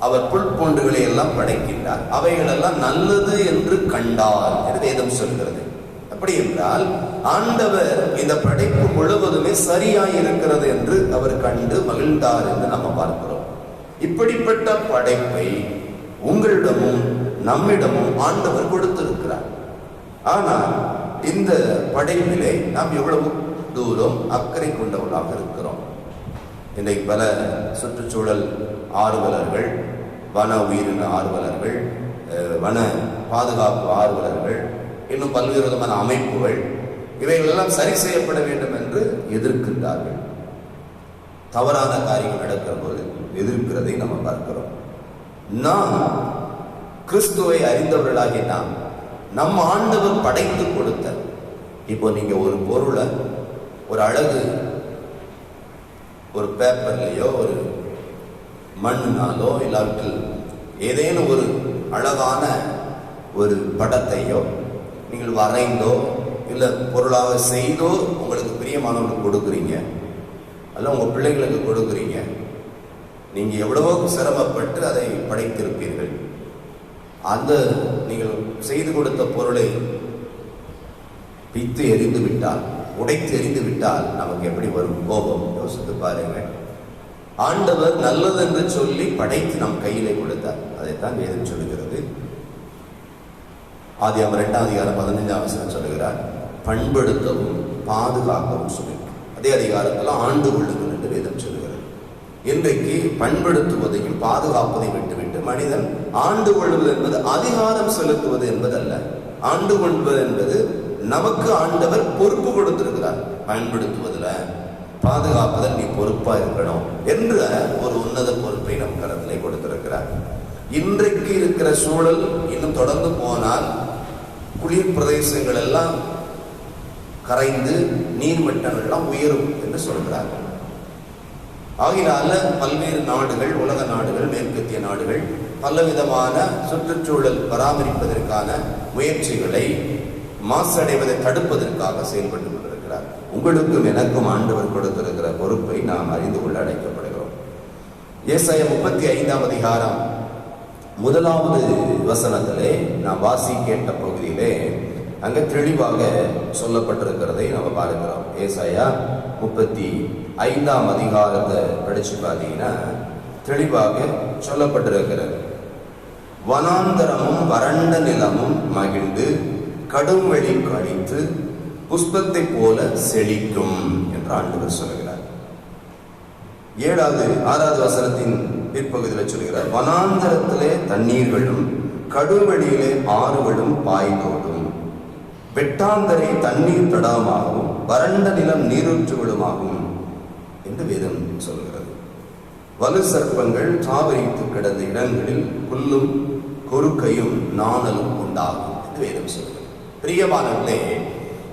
அவர் புல்பூண்டுகளை எல்லாம் படைக்கின்றார், அவைகளெல்லாம் நல்லது என்று கண்டார் என்று வேதம் சொல்கிறது. அப்படி என்றால் ஆண்டவர் இந்த படைப்பு முழுவதுமே சரியாய் இருக்கிறது என்று அவர் கண்டு மகிழ்ந்தார் என்று நம்ம பார்க்கிறோம். இப்படிப்பட்ட படைப்பை உங்களிடமும் நம்மிடமும் ஆண்டவர் கொடுத்திருக்கிறார். ஆனால் இந்த படைப்பிலே நாம் எவ்வளவு தூரம் அக்கறை கொண்டவர்களாக இருக்கிறோம். இன்றைக்கு பல சுற்றுச்சூழல் ஆர்வலர்கள், வன உயிரின ஆர்வலர்கள், வன பாதுகாப்பு ஆர்வலர்கள், இன்னும் பல்வேறு விதமான அமைப்புகள் இவைகளெல்லாம் சரி செய்யப்பட வேண்டும் என்று எதிர்க்கின்றார்கள். தவறான காரியங்கள் நடக்கிற போது எதிர்க்கிறதை நம்ம பார்க்கிறோம். நாம் கிறிஸ்துவை அறிந்தவர்களாகி நாம் நம்ம ஆண்டவர் படைத்து கொடுத்த, இப்போ நீங்க ஒரு பொருளை ஒரு அழகு ஒரு பேப்பர்லையோ ஒரு மண்ணினாலோ இல்லாவிட்டில் ஏதேனும் ஒரு அழகான ஒரு படத்தையோ நீங்கள் வரைந்தோ இல்லை பொருளாக செய்தோ உங்களுக்கு பிரியமானவர்களுக்கு கொடுக்குறீங்க, அல்ல உங்கள் பிள்ளைகளுக்கு கொடுக்குறீங்க. நீங்கள் எவ்வளவோ சிரமப்பட்டு அதை படைத்திருப்பீர்கள். அந்த நீங்கள் செய்து கொடுத்த பொருளை பித்து எரிந்து விட்டால், உடைத்து எரிந்து விட்டால் நமக்கு எப்படி வரும் கோபம்? யோசித்து பாருங்க. ஆண்டவர் நல்லது என்று சொல்லி படைத்து நம் கையிலே கொடுத்தார். அதைத்தான் வேதம் சொல்லுகிறது. ஆதியாகமம் 2ஆம் அதிகாரம் 15ஆம் வசனம் சொல்லுகிறார், பண்படுத்தவும் பாதுகாக்கவும் சொல்லி. அதே அதிகாரத்தில் ஆண்டு கொள்ளுங்கள் என்று வேதம் சொல்லுகிறது. இன்றைக்கு பண்படுத்துவதையும் பாதுகாப்பதை விட்டுவிட்டு மனிதன் ஆண்டு கொள்வது என்பது அதிகாரம் செலுத்துவது என்பதல்ல. ஆண்டு கொள்வது என்பது நமக்கு ஆண்டவர் பொறுப்பு கொடுத்திருக்கிறார். பயன்படுத்துவதில் பாதுகாப்பதில் நீ பொறுப்பா இருக்கணும் என்ற ஒரு உன்னத பொறுப்பை நம் கரத்திலே கொடுத்திருக்கிறார். இன்றைக்கு இருக்கிற சூழல் இன்னும் தொடர்ந்து போனால் குளிர் பிரதேசங்கள் எல்லாம் கரைந்து நீர்மட்டங்கள் எல்லாம் உயரும் என்று சொல்கிறார்கள். ஆகினால பல்வேறு நாடுகள், உலக நாடுகள், மேற்கத்திய நாடுகள் பலவிதமான சுற்றுச்சூழல் பராமரிப்பதற்கான முயற்சிகளை மாசடைவதை தடுப்பதற்காக செயல்பட்டு கொண்டிருக்கிறார். உங்களுக்கும் எனக்கும் ஆண்டவர் கொடுத்திருக்கிற பொறுப்பை நாம் அறிந்து கொள்ள அழைக்கப்படுகிறோம். ஏசாயா 35ஆம் அதிகாரம் 1வது வசனத்திலே நாம் வாசி கேட்ட பகுதியிலே அங்க தெளிவாக சொல்லப்பட்டிருக்கிறதை நம்ம பார்க்கிறோம். ஏசாயா 35ஆம் அதிகாரத்தை படிச்சு பார்த்தீங்கன்னா தெளிவாக சொல்லப்பட்டிருக்கிறது. வனாந்தரமும் வறண்ட நிலமும் மகிழ்ந்து கடும் வெளி கழித்து புஷ்பத்தை போல செழிக்கும் என்று ஆண்டவர் சொல்கிறார். 6வது வசனத்தின் பிற்பகுதியில் சொல்கிறார், வனாந்தரத்திலே தண்ணீர்களும் கடுவெளியிலே ஆறுகளும் பாய்ந்தோடும், வெட்டாந்தரை தண்ணீர் தடாகமாகவும் வறண்ட நிலம் நீரூற்றுகளுமாகும் என்று வேதம் சொல்கிறது. வலு சர்ப்பங்கள் தாவரித்து கிடந்த இடங்களில் புல்லும் கொறுக்கையும் நாணலும் உண்டாகும் என்று வேதம் சொல்கிறது. பிரியமானவர்களே,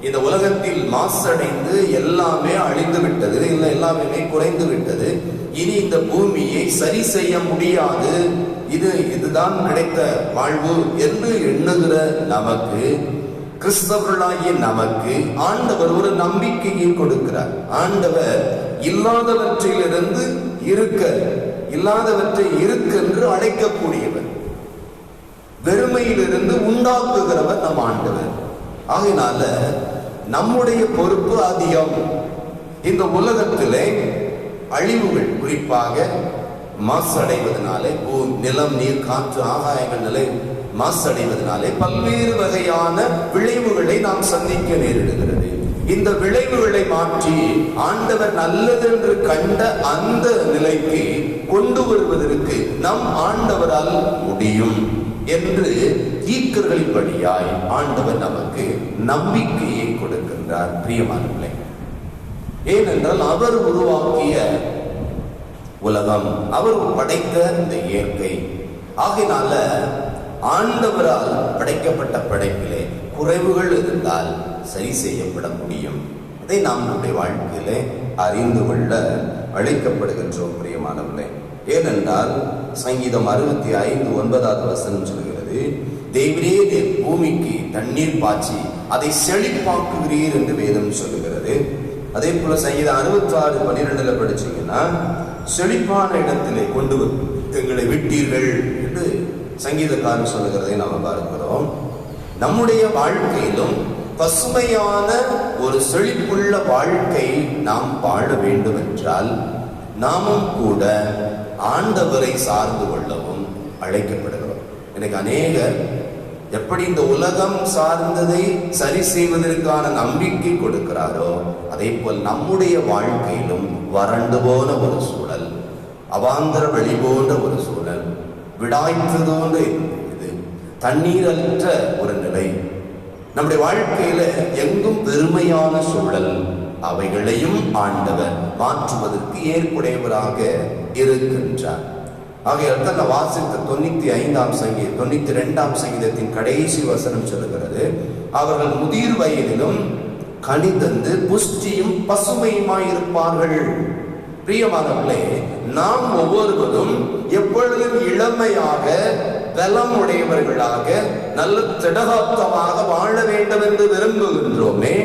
இந்த உலகத்தில் மாசடைந்து எல்லாமே அழிந்து விட்டது, இல்லை எல்லாமே குறைந்து விட்டது. இனி இந்த பூமியை சரி செய்ய முடியாது, இதுதான் கிடைத்த வாழ்வு என்று எண்ணுகிற நமக்கு, கிறிஸ்தவர்களாகிய நமக்கு ஆண்டவர் ஒரு நம்பிக்கையை கொடுக்கிறார். ஆண்டவர் இல்லாதவற்றிலிருந்து இல்லாதவற்றை என்று அழைக்கக்கூடியவர், வெறுமையிலிருந்து உண்டாக்குகிறவர் நம் ஆண்டவர். ஆகையினால நம்முடைய பொறுப்பு அதிகம். இந்த உலகத்திலே அழிவுகள், குறிப்பாக மாசடைவதனாலே, நிலம், நீர், காற்று, ஆகாயங்கள் நிலை மாசடைவதனாலே பல்வேறு வகையான விளைவுகளை நாம் சந்திக்க நேரிடுகிறது. இந்த விளைவுகளை மாற்றி ஆண்டவர் நல்லது என்று கண்ட அந்த நிலைக்கு கொண்டு வருவதற்கு நம் ஆண்டவரால் முடியும் என்று தீர்க்கர்களின் வழியாய் ஆண்டவர் நமக்கு நம்பிக்கையை கொடுக்கின்றார். பிரியமானவர்களே, ஏனென்றால் அவர் உருவாக்கிய உலகம், அவர் படைத்த இந்த இயற்கை, ஆகினால ஆண்டவரால் படைக்கப்பட்ட படைப்பிலே குறைவுகள் இருந்தால் சரி செய்யப்பட முடியும். அதை நாம் நம்முடைய வாழ்க்கையிலே அறிந்து கொள்ள அழைக்கப்படுகின்றோம். பிரியமானவர்களே, ஏனென்றால் சங்கீதம் 65:9வது வசனம் சொல்கிறது, தேவரே பூமிக்கு தண்ணீர் பாய்ச்சி அதை செழிப்பாக்குகிறீர் என்று வேதம் சொல்லுகிறது. அதே போல சங்கீதம் 66:12 படிச்சீங்கன்னா, செழிப்பான இடத்திலே கொண்டு எங்களை விட்டீர்கள் என்று சங்கீதக்காரன் சொல்லுகிறதை நாம் பார்க்கிறோம். நம்முடைய வாழ்க்கையிலும் பசுமையான ஒரு செழிப்புள்ள வாழ்க்கை நாம் வாழ வேண்டும் என்றால் நாமும் கூட ஆண்டவரை சார்ந்து கொள்ளவும் அழைக்கப்படுகிறோம். எனக்கு அநேகர் எப்படி இந்த உலகம் சார்ந்ததை சரி செய்வதற்கான நம்பிக்கை கொடுக்கிறாரோ, அதே போல் நம்முடைய வாழ்க்கையிலும் வறண்டு போன ஒரு சூழல், அவாந்தர வெளி போன்ற ஒரு சூழல், விடாய்த்ததோன்ற இது தண்ணீரற்ற ஒரு நிலை, நம்முடைய வாழ்க்கையில எங்கும் பெருமையான சூழல், அவைகளையும் ஆண்டவர் மாற்றுவதற்கு ஏற்புடையவராக இருக்கின்றார். ஆகையால் தான் வாசித்த 92ஆம் சங்கீதத்தின் கடைசி வசனம் சொல்லுகிறது, அவர்கள் முதிர் வயதிலும் கனி தந்து புஷ்டியும் பசுமையுமாயிருப்பார்கள். பிரியமானவர்களே, நாம் ஒவ்வொருவரும் எப்பொழுதும் இளமையாக, பலம் உடையவர்களாக, நல்ல திடகாத்தமாக வாழ வேண்டும் என்று விரும்புகின்றோமே,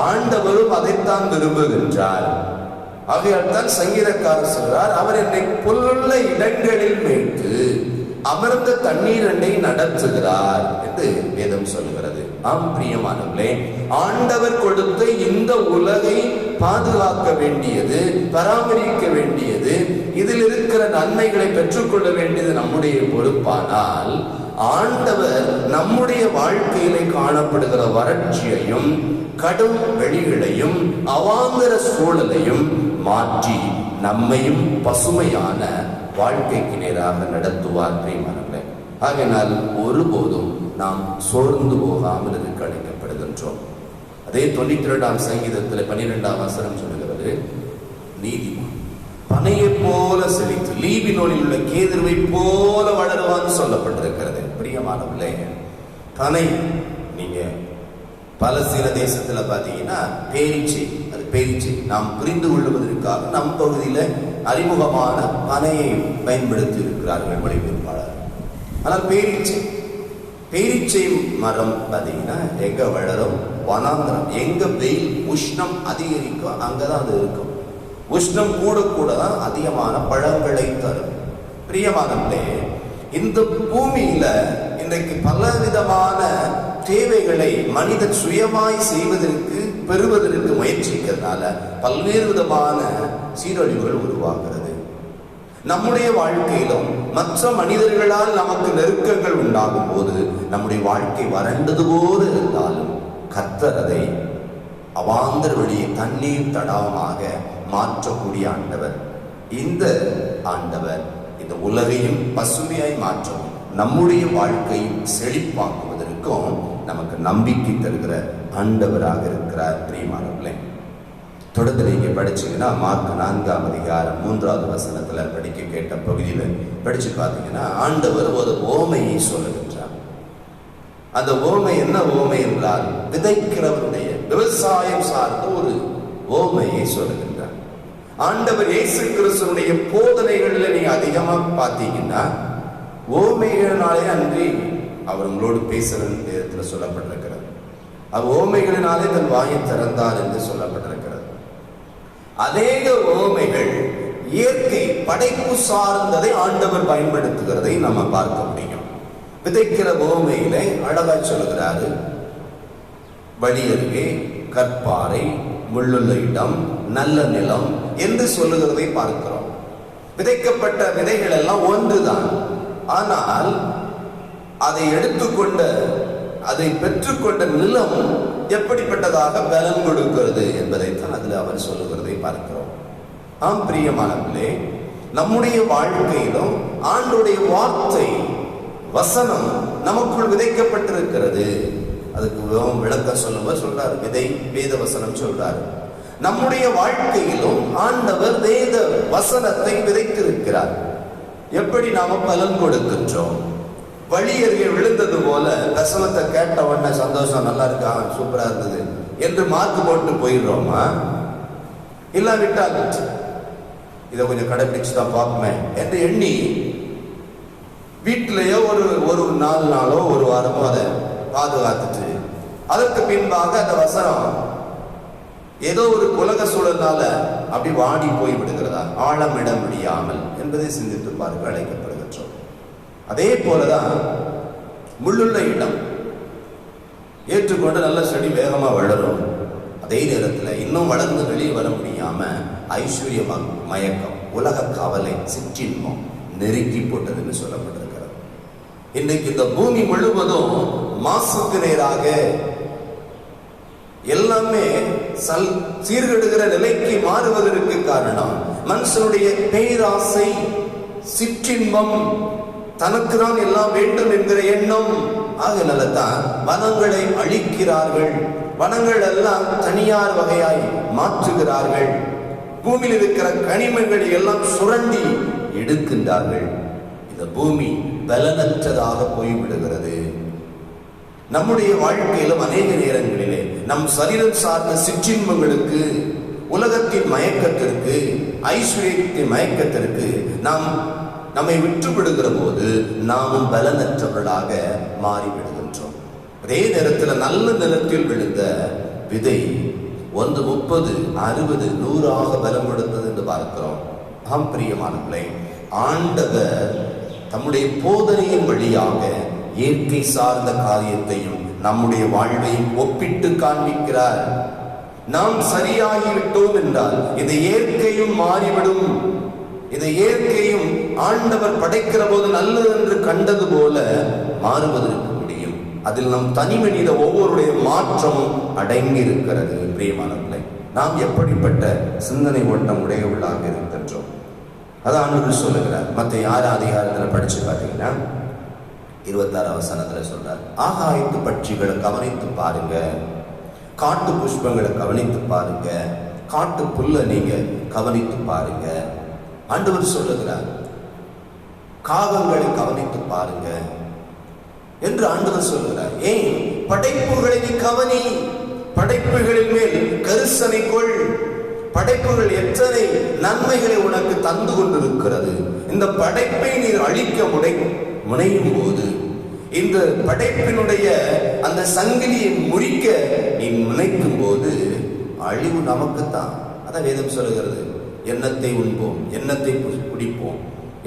ஆண்டவரும் அதைத்தான் விரும்புகின்றார். ஆகையால் தான் சங்கீதக்காரர் சொல்றார், அவர் என்னை புல்லுள்ள இடங்களில் வைத்து அமர்ந்த தண்ணீர் அண்டை நடத்துகிறார் என்று வேதம் சொல்லுகிறது. ஆம் பிரியமானவர்களே, ஆண்டவர் கொடுத்த இந்த உலகை பாதுகாக்க வேண்டியது, பராமரிக்க வேண்டியது, இதில் இருக்கிற நன்மைகளை பெற்றுக்கொள்ள வேண்டியது நம்முடைய பொறுப்பானால், ஆண்டவர் நம்முடைய வாழ்க்கையிலே காணப்படுகிற வறட்சியையும் கடும் வெளிகளையும் அவாந்தர சூழலையும் மாற்றி நம்மையும் பசுமையான வாழ்க்கைக்கு நேராக நடத்துவார் பிரியமானவர்களே. ஆகையினால் ஒருபோதும் நாம் சோர்ந்து போகாமல் இருக்க அழைக்கப்படுகின்றோம். அதே 92ஆம் சங்கீதத்தில் 12ஆம் வசனம் சொல்லுகிறது, நீதிமான் பனையை போல செழித்து லீபினோனில் உள்ள கேதுருவை போல வளருவான்னு சொல்லப்பட்டிருக்கிறது. பிரியமானவர்களே, பனை நீங்க பலஸ்தீன தேசத்துல பாத்தீங்கன்னா பேரீச்சை, அது பேரீச்சை நாம் புரிந்து கொள்வதற்காக நம் பகுதியில அறிமுகமான பனையை பயன்படுத்தி இருக்கிறார்கள் மொழிபெயர்ப்பாளர். ஆனால் பேரீச்சை மரம் பாத்தீங்கன்னா எங்க வளரும்? வனாந்தரம். எங்க வெயில் உஷ்ணம் அதிகரிக்கும் அங்கதான் அது இருக்கும். உஷ்ணம் கூட கூட தான் அதிகமான பழங்களை தரும். பிரியமானவர்களே, இந்த பூமியில இன்றைக்கு பலவிதமான தேவைகளை மனிதன் சுயமாய் செய்வதற்கு பெறுவதற்கு முயற்சிக்கிறதுனால பல்வேறு விதமான சீரழிவுகள் உருவாகிறது. நம்முடைய வாழ்க்கையிலும் மற்ற மனிதர்களால் நமக்கு நெருக்கங்கள் உண்டாகும் போது நம்முடைய வாழ்க்கை வறண்டது போல இருந்தாலும் கர்த்தர் அதை அவாந்தர வழியை தண்ணீர் தடாகமாக மாற்றக்கூடிய ஆண்டவர். இந்த ஆண்டவர் இந்த உலகையும் பசுமையாய் மாற்றவும் நம்முடைய வாழ்க்கையும் செழிப்பாக்குவதற்கும் நமக்கு நம்பிக்கை தருகிற ஆண்டவராக இருக்கிறார். பிரியமானவர்களே, தொடர்ந்து நீங்க படிச்சீங்கன்னா மார்க் 4ஆம் அதிகாரம் 3வது வசனத்துல படிக்க கேட்ட பகுதியில படிச்சு பார்த்தீங்கன்னா ஆண்டவர் ஒரு ஓமையை சொல்லுகின்றார். அந்த ஓமை என்ன ஓமை என்றால் விதைக்கிறவருடைய விவசாயம் சார்ந்த ஒரு ஓமையை சொல்லுகின்றார். ஆண்டவர் இயேசு கிறிஸ்துவினுடைய போதனைகளில் நீங்க அதிகமா பார்த்தீங்கன்னா ஓமைகளினாலே அன்றி அவர் உங்களோடு பேசுற நேரத்தில் சொல்லப்பட்டிருக்கிறது. அவர் ஓமைகளினாலே தன் வாயை திறந்தார் என்று சொல்லப்பட்டிருக்கிறது. அநேக ஓமைகள் இயற்கை படைப்பு சார்ந்ததை ஆண்டவர் பயன்படுத்துகிறதை நம்ம பார்க்க முடியும். விதைக்கிற ஓமையிலே அழகா சொல்லுகிறாரு, வழி அருகே கற்பாறை, முள்ளுள்ள இடம், நல்ல நிலம் என்று சொல்லுகிறதை பார்க்கிறோம். விதைக்கப்பட்ட விதைகள் எல்லாம் ஒன்றுதான். ஆனால் அதை எடுத்துக்கொண்ட அதை பெற்றுக்கொண்ட நிலம் எப்படிப்பட்டதாக பலன் கொடுக்கிறது என்பதைத்தான் அதில் அவர் சொல்லுகிறதை பார்க்கிறோம். ஆம் பிரியமானவர்களே, நம்முடைய வாழ்க்கையிலும் ஆண்டுடைய வார்த்தை வசனம் நமக்குள் விதைக்கப்பட்டிருக்கிறது. அதுக்கு விளக்கம் சொல்லும்போது சொல்றாரு, விதை வேத வசனம் சொல்றாரு. நம்முடைய வாழ்க்கையிலும் ஆண்டவர் வேத வசனத்தை விதைத்திருக்கிறார். எப்படி நாம பலன் கொடுக்கின்றோம்? வழி அருகே விழுந்தது போல வசனத்தை கேட்ட உடனே சந்தோஷம், நல்லா இருக்கா, சூப்பரா இருந்தது என்று மார்க் போட்டு போயிடுறோமா? இல்லாவிட்டால் இதை கொஞ்சம் கடைபிடிச்சுதான் பார்ப்போமே என்று எண்ணி வீட்டிலேயோ ஒரு 4 நாளோ ஒரு வாரமோ அதை பாதுகாத்துட்டு அதற்கு பின்பாக அந்த வசனம் ஏதோ ஒரு உலக சூழலால அப்படி வாடி போய் விடுகிறதா, ஆழமிட முடியாமல் என்பதை சிந்தித்து பார்க்க அழைக்கப்படுகின்றோம். அதே போலதான் முள்ளுள்ள இடம் ஏற்றுக்கொண்டு நல்ல செடி வேகமா வளரும். அதே நேரத்தில் இன்னும் வளர்ந்து வெளியே வர முடியாம ஐஸ்வர்ய மயக்கம், உலக கவலை, சிற்றின்பம் நெருக்கி போட்டதுன்னு சொல்லப்பட்டிருக்கிறது. இன்னைக்கு இந்த பூமி முழுவதும் மாசுக்கு நேராக எல்லாமே சீர்கெடுகிற நிலைக்கு மாறுவதற்கு காரணம் மனுஷனுடைய பேராசை, சிற்றின்பம், தனக்கு தான் எல்லாம் வேண்டும் என்கிற எண்ணம். ஆகையினால தான் வனங்களை அழிக்கிறார்கள், வனங்கள் எல்லாம் தனியார் வகையாய் மாற்றுகிறார்கள், பூமியில் இருக்கிற கனிமங்களை எல்லாம் சுரண்டி எடுக்கின்றார்கள். இந்த பூமி பலனற்றதாக போய்விடுகிறது. நம்முடைய வாழ்க்கையிலும் அநேக நேரங்களிலே நம் சரீரம் சார்ந்த சிற்றின்பங்களுக்கு, உலகத்தின் மயக்கத்திற்கு, ஐஸ்வர்யத்தின் மயக்கத்திற்கு நம்மை விட்டுவிடுகிற போது நாமும் பலனற்றவர்களாக மாறிவிடுகின்றோம். அதே நேரத்தில் நல்ல நிலத்தில் விழுந்த விதை 30, 60, 100 பலம் கொடுத்தது என்று பார்க்கிறோம். ஆம் பிரியமானவர்களே, ஆண்டவர் தம்முடைய போதனையின் வழியாக இயற்கை சார்ந்த காரியத்தையும் நம்முடைய வாழ்வையும் ஒப்பிட்டு காண்பிக்கிறார். நாம் சரியாகிவிட்டோம் என்றால் இந்த இயற்கையும் மாறிவிடும். இந்த இயற்கையும் ஆண்டவர் படைக்கிற போது நல்லது என்று கண்டது போல மாறுவதற்கு முடியும். அதில் நம் தனி மனித ஒவ்வொருடைய மாற்றமும் அடங்கி இருக்கிறது. பிரியமானவர்களே, நாம் எப்படிப்பட்ட சிந்தனை ஓட்டம் உடையவர்களாக இருக்கின்றோம். அதான் ஆண்டவர் சொல்லுகிறார். மற்ற 6 அதிகாரத்தில் படிச்சு பார்த்தீங்கன்னா 26 வசனத்துல சொல்றார், ஆகாயத்து பட்சிகளை கவனித்து பாருங்க, காட்டு புஷ்பங்களை கவனித்து பாருங்க, காட்டு புல்ல நீங்க கவனித்து பாருங்க. ஆண்டவர் சொல்லுகிறார், காகங்களை கவனித்து பாருங்க என்று ஆண்டவர் சொல்லுகிறார். ஏன்? படைப்புகளை நீ கவனி, படைப்புகளின் மேல் கரிசனை கொள். படைப்புகள் எத்தனை நன்மைகளை உனக்கு தந்து கொண்டிருக்கிறது. இந்த படைப்பை நீர் அழிக்க முனையும் போது, இந்த படைப்பினுடைய அந்த சங்கிலியை முறிக்க நீ நினைக்கும் போது அழிவு நமக்குத்தான். அதான் வேதம் சொல்லுகிறது, எண்ணத்தை உண்போம், எண்ணத்தை குடிப்போம்,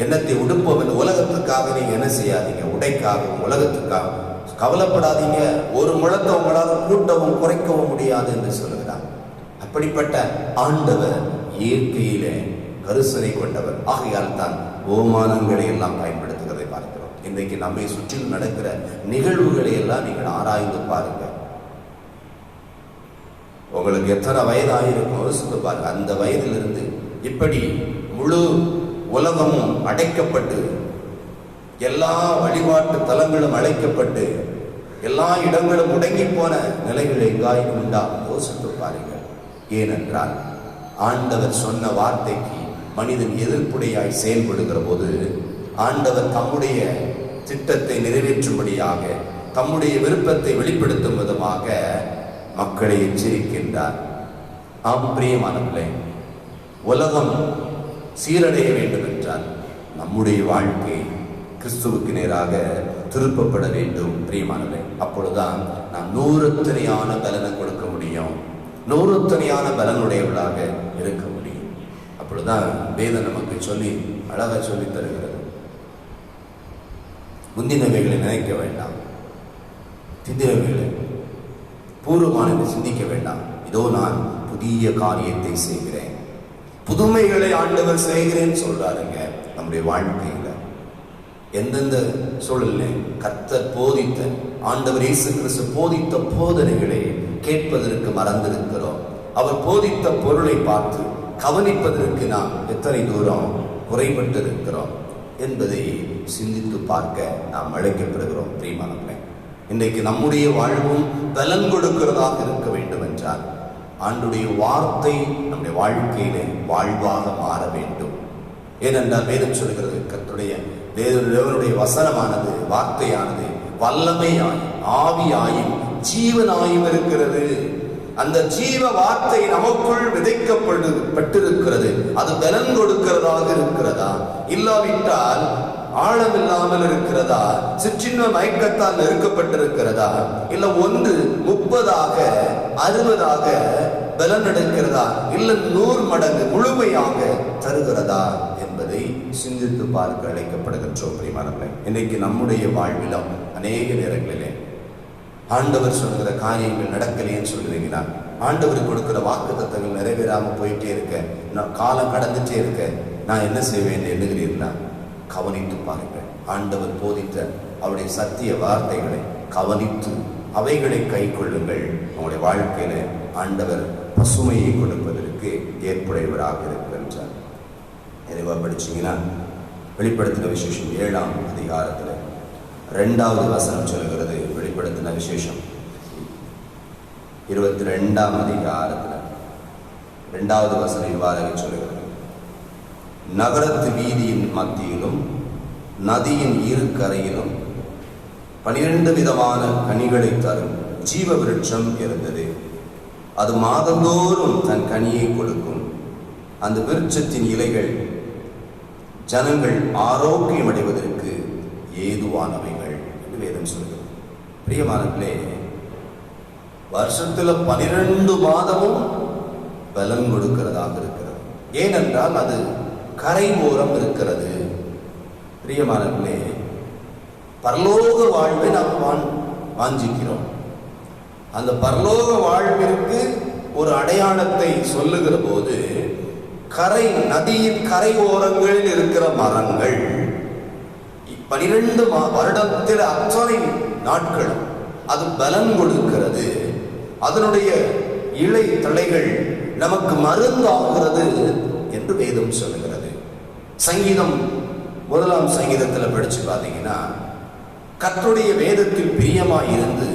எண்ணத்தை உடுப்போம் என்று உலகத்துக்காக நீங்க என்ன செய்யாதீங்க, உடைக்காகவும் உலகத்துக்காக கவலைப்படாதீங்க. ஒரு முழத்தை உங்களால் கூட்டவும் குறைக்கவும் முடியாது என்று சொல்லுகிறார். அப்படிப்பட்ட ஆண்டவர் இயற்கையிலே கரிசனை கொண்டவர். ஆகையால் தான் ஓமானங்களை எல்லாம் பயன்படுத்துகிறதை பார்க்கிறோம். இன்றைக்கு நம்மை சுற்றிலும் நடக்கிற நிகழ்வுகளை எல்லாம் நீங்கள் ஆராய்ந்து பாருங்க. உங்களுக்கு எத்தனை வயதாயிருக்கும் யோசித்து பாருங்க. அந்த வயதிலிருந்து இப்படி முழு உலகமும் அடைக்கப்பட்டு, எல்லா வழிபாட்டு தலங்களும் அழைக்கப்பட்டு, எல்லா இடங்களும் முடங்கி போன நிலைகள் எங்காயும் உண்டா? யோசித்து பாருங்கள். ஏனென்றால் ஆண்டவர் சொன்ன வார்த்தைக்கு மனிதன் எதிர்ப்புடையாய் செயல்படுகிற போது ஆண்டவர் தம்முடைய திட்டத்தை நிறைவேற்றும்படியாக, தம்முடைய விருப்பத்தை வெளிப்படுத்தும் விதமாக மக்களை எச்சரிக்கின்றார். ஆம் பிரியமானவர்களே, உலகம் சீரடைய வேண்டும் என்றால் நம்முடைய வாழ்க்கை கிறிஸ்துவுக்கு நேராக திருப்பப்பட வேண்டும் பிரியமானவர்களே. அப்பொழுதுதான் நாம் 100 பலனை கொடுக்க முடியும், 100 பலனுடையவர்களாக இருக்க முடியும். அப்பொழுதுதான் வேதம் நமக்கு சொல்லி அழகா சொல்லி தருகிறது. முந்தினவைகளை நினைக்க வேண்டாம், பிந்தினவைகளை பூர்வமானதை சிந்திக்க வேண்டாம். இதோ நான் புதிய காரியத்தை செய்கிறேன், புதுமைகளை ஆண்டவர் செய்கிறேன்னு சொல்றாருங்க. நம்முடைய வாழ்க்கையில எந்தெந்த சூழலிலே கர்த்தர் போதித்த, ஆண்டவர் இயேசு கிறிஸ்து போதித்த போதனைகளை கேட்பதற்கு மறந்திருக்கிறோம். அவர் போதித்த பொருளை பார்த்து கவனிப்பதற்கு நாம் எத்தனை தூரம் குறைபட்டு இருக்கிறோம் என்பதை சிந்தித்து பார்க்க நாம் அழைக்கப்படுகிறோம். பிரியமானவர்களே, இன்றைக்கு நம்முடைய வாழ்வும் பலன் கொடுக்கிறதாக இருக்க வேண்டும் என்றால் ஆண்டுடைய வார்த்தை நம்முடைய வாழ்க்கையிலே வாழ்வாக மாற வேண்டும். ஏனென்றால் வேதம் சொல்கிறது, கர்த்தருடைய தேவனுடைய வசனமானது, வார்த்தையானது வல்லமையாய் ஆவியாயும் ஜீவனாயும் இருக்கிறது. அந்த ஜீவ வார்த்தை நமக்குள் விதைக்கப்பட்டிருக்கிறது. அது பலன் கொடுக்கிறதாக இருக்கிறதா, இல்லாவிட்டால் ஆழமில்லாமல் இருக்கிறதா, சிற்றின்ம மயக்கத்தால் நெருக்கப்பட்டிருக்கிறதா, இல்ல 1 30ஆக 60ஆக பலன் எடுக்கிறதா, இல்ல 100 மடங்கு முழுமையாக தருகிறதா என்பதை சிந்தித்து பார்க்க அழைக்கப்படுகின்றோம். பிரியமானவர்களே, இன்னைக்கு நம்முடைய வாழ்விலும் அநேக நேரங்களிலே ஆண்டவர் சொல்கிற காரியங்கள் நடக்கலைன்னு சொல்லுவீங்களா? ஆண்டவர் கொடுக்கிற வாக்கு தத்தங்கள் நிறைவேறாம போயிட்டே இருக்க, நான் காலம் கடந்துட்டே இருக்க, நான் என்ன செய்வேன் எண்ணுகிறீர்களா? கவனித்து பாருங்கள். ஆண்டவர் போதித்த அவருடைய சத்திய வார்த்தைகளை கவனித்து அவைகளை கை கொள்ளுங்கள். உங்களுடைய வாழ்க்கையில ஆண்டவர் பசுமையை கொடுப்பதற்கு ஏற்புடையவராக இருக்கின்றார். நிறைவா படிச்சீங்கன்னா வெளிப்படுத்தின விசேஷம் 7ஆம் அதிகாரத்தில் 2வது வசனம் சொல்லுகிறது. வெளிப்படுத்தின விசேஷம் 22ஆம் அதிகாரத்தில் 2வது வசனம் இவ்வாறு சொல்லுகிறது, நகரத்து வீதியின் மத்தியிலும் நதியின் இரு கரையிலும் 12 விதமான கனிகளை தரும் ஜீவ விருட்சம் இருந்தது. அது மாதந்தோறும் தன் கனியை கொடுக்கும். அந்த விருட்சத்தின் இலைகள் ஜனங்கள் ஆரோக்கியம் அடைவதற்கு ஏதுவானவைகள் என்று வேதம் சொல்கிறது. பிரியமானவர்களே, வருஷத்துல 12 மாதமும் பலன் கொடுக்கிறதாக இருக்கிறது. ஏனென்றால் அது கரை ஓரம் இருக்கிறது. பிரியமானவர்களே, பரலோக வாழ்வை நாம் வாஞ்சிக்கிறோம். அந்த பரலோக வாழ்விற்கு ஒரு அடையாளத்தை சொல்லுகிற போது, நதியின் கரை ஓரங்களில் இருக்கிற மரங்கள் 12 வருடத்தில் அத்தனை நாட்களும் அது பலன் கொடுக்கிறது. அதனுடைய இலை தழைகள் நமக்கு மருந்தாகிறது என்று வேதம் சொல்லுகிறது. சங்கீதம் 1 சங்கீதத்தில் படிச்சு பார்த்தீங்கன்னா, கர்த்தருடைய வேதத்தில் பிரியமாய் இருந்து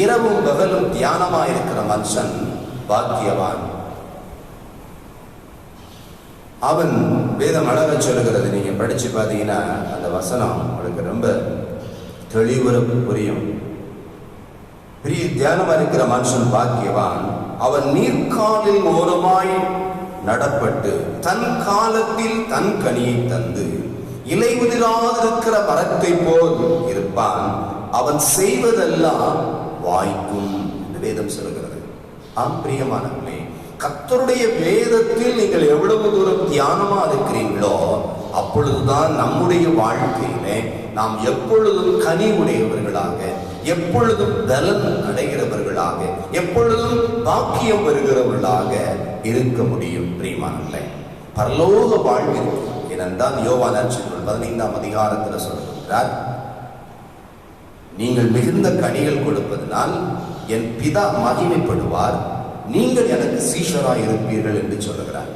இரவும் பகலும் தியானமாய் இருக்கிற மனுஷன் பாக்கியவான். அவன் வேதம் அழக சொல்லுகிறது. நீங்க படிச்சு பார்த்தீங்கன்னா அந்த வசனம் உங்களுக்கு ரொம்ப தெளிவுற புரியும். பெரிய தியானமா இருக்கிற மனுஷன் பாக்கியவான். அவன் நீர்க்காலில் ஓரமாய் நடப்பட்டு தன் காலத்தில் தன் கனியை தந்து இலை உதிராதிருக்கிற மரத்தை போல் இருப்பான். அவன் செய்வதெல்லாம் வாய்க்கும் என்று வேதம் சொல்கிறது. ஆம் பிரியமானவர்களே, கர்த்தருடைய வேதத்தில் நீங்கள் எவ்வளவு தூரம் தியானமா இருக்கிறீங்களோ அப்பொழுதுதான் நம்முடைய வாழ்க்கையிலே நாம் எப்பொழுதும் கனி உடையவர்களாக, எப்பொழுதும் பலன் அடைகிறவர்களாக, எப்பொழுதும் பாக்கியம் பெறுகிறவர்களாக இருக்க முடியும். பிரியமானவர்களே, பரலோக வாழ்வில் ஏனென்றால் யோவான் 15 அதிகாரத்தில் சொல்லுகிறார், நீங்கள் மிகுந்த கனிகள் கொடுப்பதனால் என் பிதா மகிமைப்படுவார், நீங்கள் எனக்கு சீஷராய் இருப்பீர்கள் என்று சொல்லுகிறார்.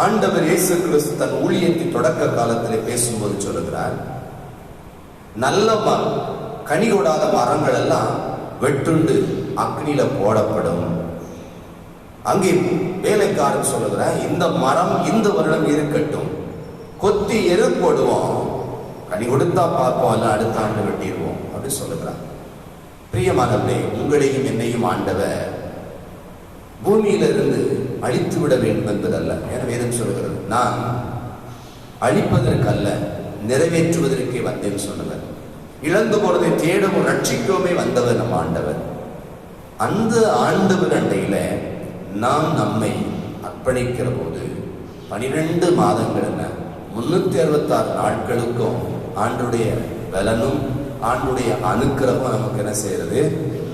ஆண்டவர் இயேசு கிறிஸ்து தன் ஊழியத்தின் தொடக்க காலத்திலே பேசும்போது சொல்லுகிறார், நல்ல கனி கொடாத மரங்கள் எல்லாம் வெட்டுண்டு அக்னியில போடப்படும். அங்கே வேலைக்காரன் சொல்லுகிறார், இந்த மரம் இந்த வருடம் இருக்கட்டும், கொத்தி எரு போடுவோம், கனி கொடுத்தா பார்ப்போம், எல்லாம் அடுத்த ஆண்டு வெட்டிடுவோம் அப்படின்னு சொல்லுகிறார். பிரியமானவர்களே, உங்களையும் என்னையும் ஆண்டவர் பூமியிலிருந்து அழித்து விட வேண்டும் என்பதல்ல. என வேதம் சொல்கிறது, நான் அழிப்பதற்கல்ல நிறைவேற்றுவதற்கே வந்தேன் சொன்னவர். இழந்து போனதை தேடவும் ரட்சிக்கவுமே வந்தவர் நம் ஆண்டவர். அந்த ஆண்டவர் அண்டையில நாம் நம்மை அர்ப்பணிக்கிற போது 12 மாதங்கள் என்ன 366 நாட்களுக்கும் ஆண்டுடைய பலனும் ஆண்டுடைய அனுக்கிரகம் நமக்கு என்ன செய்யறது?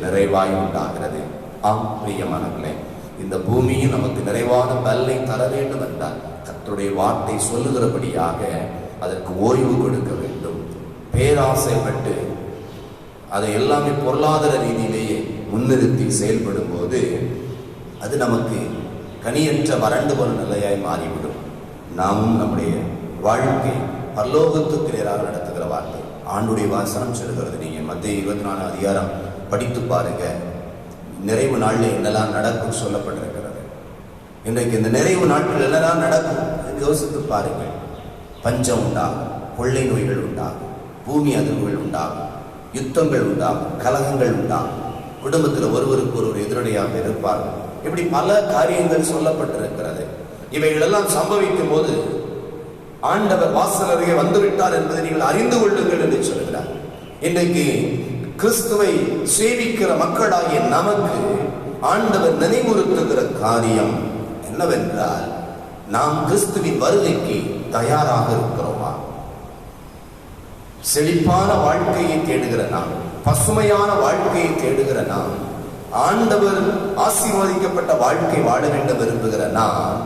நிறைவாய் உண்டாகிறது. ஆம் பிரியமானவர்களே, இந்த பூமியும் நமக்கு நிறைவான பலனை தர வேண்டும் என்றால் கர்த்தருடைய வார்த்தை சொல்லுகிறபடியாக அதற்கு ஓய்வு கொடுக்க வேண்டும். பேராசைப்பட்டு அதை எல்லாமே பொருளாதார ரீதியிலேயே முன்னிறுத்தி செயல்படும் போது அது நமக்கு கனியற்ற வறண்டு போன நிலையாய் மாறிவிடும். நாமும் நம்முடைய வாழ்க்கை பரலோகத்துக்கு நேராக நடத்துகிற வார்த்தை ஆண்டுடைய வாசனம் சொல்லுகிறது. நீங்க மத்திய 24 அதிகாரம் படித்து பாருங்க. நிறைவு நாளில் என்னெல்லாம் நடக்கும் சொல்லப்பட்டிருக்கிறது. இன்றைக்கு இந்த நிறைவு நாட்கள் என்னெல்லாம் நடக்கும் யோசித்து பாருங்கள். பஞ்சம் உண்டாகும், கொள்ளை நோய்கள் உண்டாகும், பூமி அதிர்வுகள் உண்டாகும், யுத்தங்கள் உண்டாகும், கலகங்கள் உண்டாகும், குடும்பத்தில் ஒருவருக்கு ஒருவர் எதிரடையாக இருப்பார்கள். இப்படி பல காரியங்கள் சொல்லப்பட்டிருக்கிறது. இவைகளெல்லாம் சம்பவிக்கும் போது ஆண்டவர் வாசல் அருகே வந்துவிட்டார் என்பதை நீங்கள் அறிந்து கொள்ளுங்கள் என்று சொல்கிறார். இன்றைக்கு கிறிஸ்துவை சேவிக்கிற மக்களாகிய நமக்கு ஆண்டவர் நினைவுறுத்துகிற காரியம் என்னவென்றால், நாம் கிறிஸ்துவின் வருகைக்கு தயாராக இருக்கிறோமா? செழிப்பான வாழ்க்கையை தேடுகிற நாம், பசுமையான வாழ்க்கையை தேடுகிற நாம், ஆண்டவர் ஆசீர்வதிக்கப்பட்ட வாழ்க்கை வாழ வேண்டும் விரும்புகிற நாம்,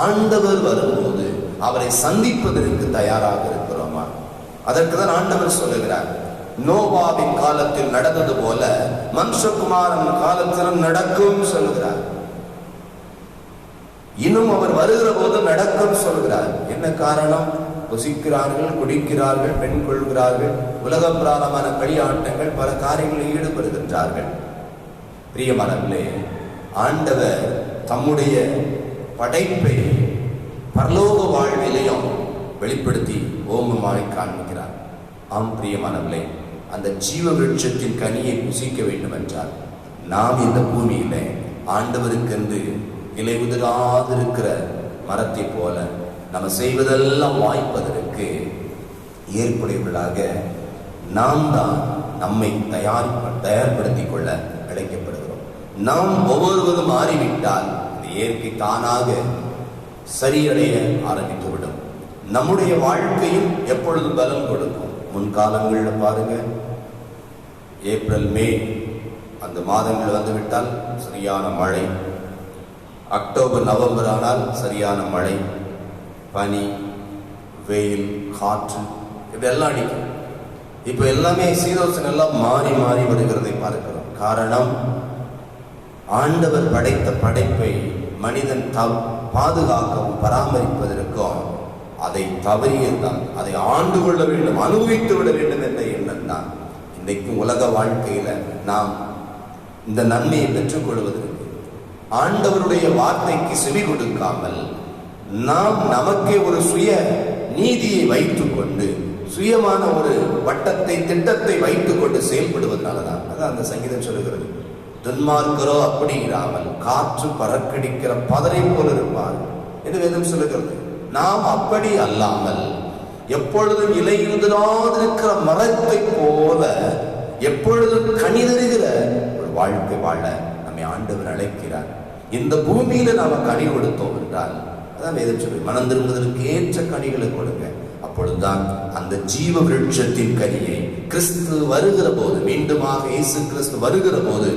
ஆண்டவர் வரும்போது அவரை சந்திப்பதற்கு தயாராக இருக்கிறோமா? அதற்கு தான் ஆண்டவர் சொல்லுகிறார், நோவாவின் காலத்தில் நடந்தது போல மனுஷகுமாரன் காலத்திலும் நடக்கும் சொல்லுகிறார். இன்னும் அவர் வருகிற போது நடக்கும் சொல்கிறார். என்ன காரணம்? புசிக்கிறார்கள், குடிக்கிறார்கள், பெண் கொள்கிறார்கள், உலக பிராணமான களியாட்டங்கள், பல காரியங்களில் ஈடுபடுகின்றார்கள். பிரியமானவர்களே, ஆண்டவர் தம்முடைய படைப்பை பரலோக வாழ்விலையும் வெளிப்படுத்தி ஓமமாய் காண்பிக்கிறார். ஆம் பிரியமானவர்களே, அந்த ஜீவ விருட்சத்தின் கனியை புசிக்க வேண்டும் என்றால் நாம் இந்த பூமியில ஆண்டவருக்கென்று இலை உதிராதிருக்கிற மரத்தை போல நம்ம செய்வதெல்லாம் வாய்ப்பதற்கு ஏற்புடையவர்களாக நாம் தான் நம்மை தயார்படுத்திக் கொள்ள அழைக்கப்படுகிறோம். நாம் ஒவ்வொருவரும் மாறிவிட்டால் இந்த இயற்கை தானாக சரியடைய ஆரம்பித்துவிடும். நம்முடைய வாழ்க்கையும் எப்பொழுது பலன் கொடுக்கும்? முன்காலங்களில் பாருங்க, ஏப்ரல் மே அந்த மாதங்கள் வந்துவிட்டால் சரியான மழை, அக்டோபர் நவம்பர் ஆனால் சரியான மழை, பனி, வெயில், காற்று இதெல்லாம் அடிக்கும். இப்போ எல்லாமே சீதோஷன் எல்லாம் மாறி மாறி வருகிறதை பார்க்கிறோம். காரணம், ஆண்டவர் படைத்த படைப்பை மனிதன் பாதுகாக்கவும் பராமரிப்பதற்கும் அதை தவறியதான், அதை ஆண்டு கொள்ள வேண்டும், அனுபவித்து விட வேண்டும் என்ற எண்ணம் தான் இன்றைக்கும் உலக வாழ்க்கையில நாம் இந்த நன்மையை பெற்றுக் கொள்வதற்கு ஆண்டவருடைய வார்த்தைக்கு செவி கொடுக்காமல் நாம் நமக்கே ஒரு சுய நீதியை வைத்துக் கொண்டு சுயமான ஒரு வட்டத்தை திட்டத்தை வைத்துக் கொண்டு செயல்படுவதனாலதான். அதான் அந்த சங்கீதம் சொல்லுகிறது, துன்மார்க்கரோ அப்படி இராமல் காற்று பறக்கடிக்கிற பதரை போல இருப்பார் என்று வேதம் சொல்லுகிறது. நாம் அப்படி அல்லாமல் எப்பொழுதும் இலையுதிராதிருக்கிற மரத்தை போல எப்பொழுதும் கனி தருகிற ஒரு வாழ்க்கை வாழ நம்மை ஆண்டவர் அழைக்கிறார். இந்த பூமியில நாம கனி கொடுத்தோம் என்றால், அதான் வேதம் சொல்லி, மனம் திரும்புவதற்கு ஏற்ற கனிகளை கொடுங்க. அப்பொழுதுதான் அந்த ஜீவ விருட்சத்தின் கனியை கிறிஸ்து வருகிற போது, மீண்டுமாக இயேசு கிறிஸ்து வருகிற போது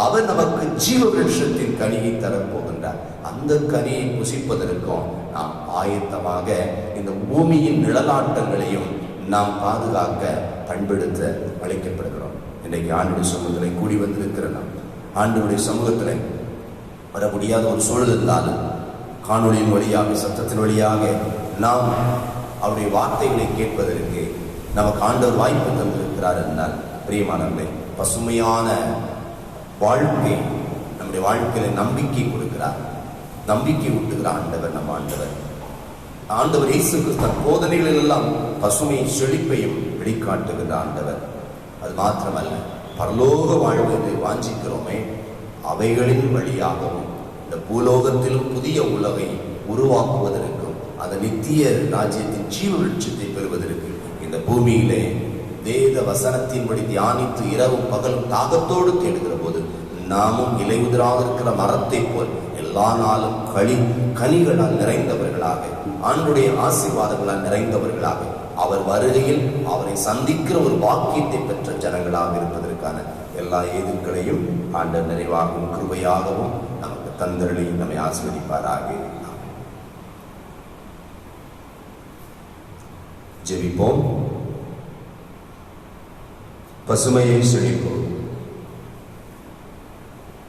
அவர் நமக்கு ஜீவ விருட்சத்தின் கனியை தரப்போகின்றார். அந்த கனியை புசிப்பதற்கும் நாம் ஆயத்தமாக இந்த பூமியின் நிழலாட்டங்களையும் நாம் பாதுகாக்க பண்படுத்த அழைக்கப்படுகிறோம். இன்றைக்கு ஆண்டுடைய சமூகத்திலே கூடி வந்திருக்கிற நாம் ஆண்டுடைய சமூகத்திலே வர முடியாத ஒரு சூழல் இருந்தாலும் காணொலியின் வழியாக, சத்தத்தின் வழியாக நாம் அவருடைய வார்த்தைகளை கேட்பதற்கு நமக்கு ஆண்டவர் வாய்ப்பு தந்திருக்கிறார் என்றால், பிரியமானவர்களே, பசுமையான வாழ்க்கை நம்முடைய வாழ்க்கையில நம்பிக்கை கொடுக்கிறார், நம்பிக்கை ஊட்டுகிற ஆண்டவர் நம் ஆண்டவர் இயேசு கிறிஸ்து போதனைகளில் எல்லாம் பசுமை செழிப்பையும் வெளிக்காட்டுகிற ஆண்டவர். அது மாத்திரமல்ல, பரலோக வாழ்வதை வாஞ்சிக்கிறோமே, அவைகளின் வழியாகவும் இந்த பூலோகத்திலும் புதிய உலகை உருவாக்குவதற்கும் அந்த நித்திய ராஜ்யத்தின் ஜீவ விருட்சத்தை பெறுவதற்கு இந்த பூமியிலே வேத வசனத்தின்படி தியானித்து இரவும் பகலும் தாகத்தோடு தேடுகிற போது நாமும் இலையுதிராக இருக்கிற மரத்தை போல் எல்லா நாளும் கனிகளால் நிறைந்தவர்களாக, ஆண்டுடைய ஆசீர்வாதங்களால் நிறைந்தவர்களாக, அவர் வருகையில் அவரை சந்திக்கிற ஒரு வாக்கியத்தை பெற்ற ஜனங்களாக இருப்பதற்கான எல்லா ஏதுக்களையும் ஆண்டவர் நிறைவாகவும் கிருபையாகவும் நமக்கு தந்தருளி நம்மை ஆசீர்வதிப்பாராக. ஜெபிப்போம். பசுமையை செழிப்போம்.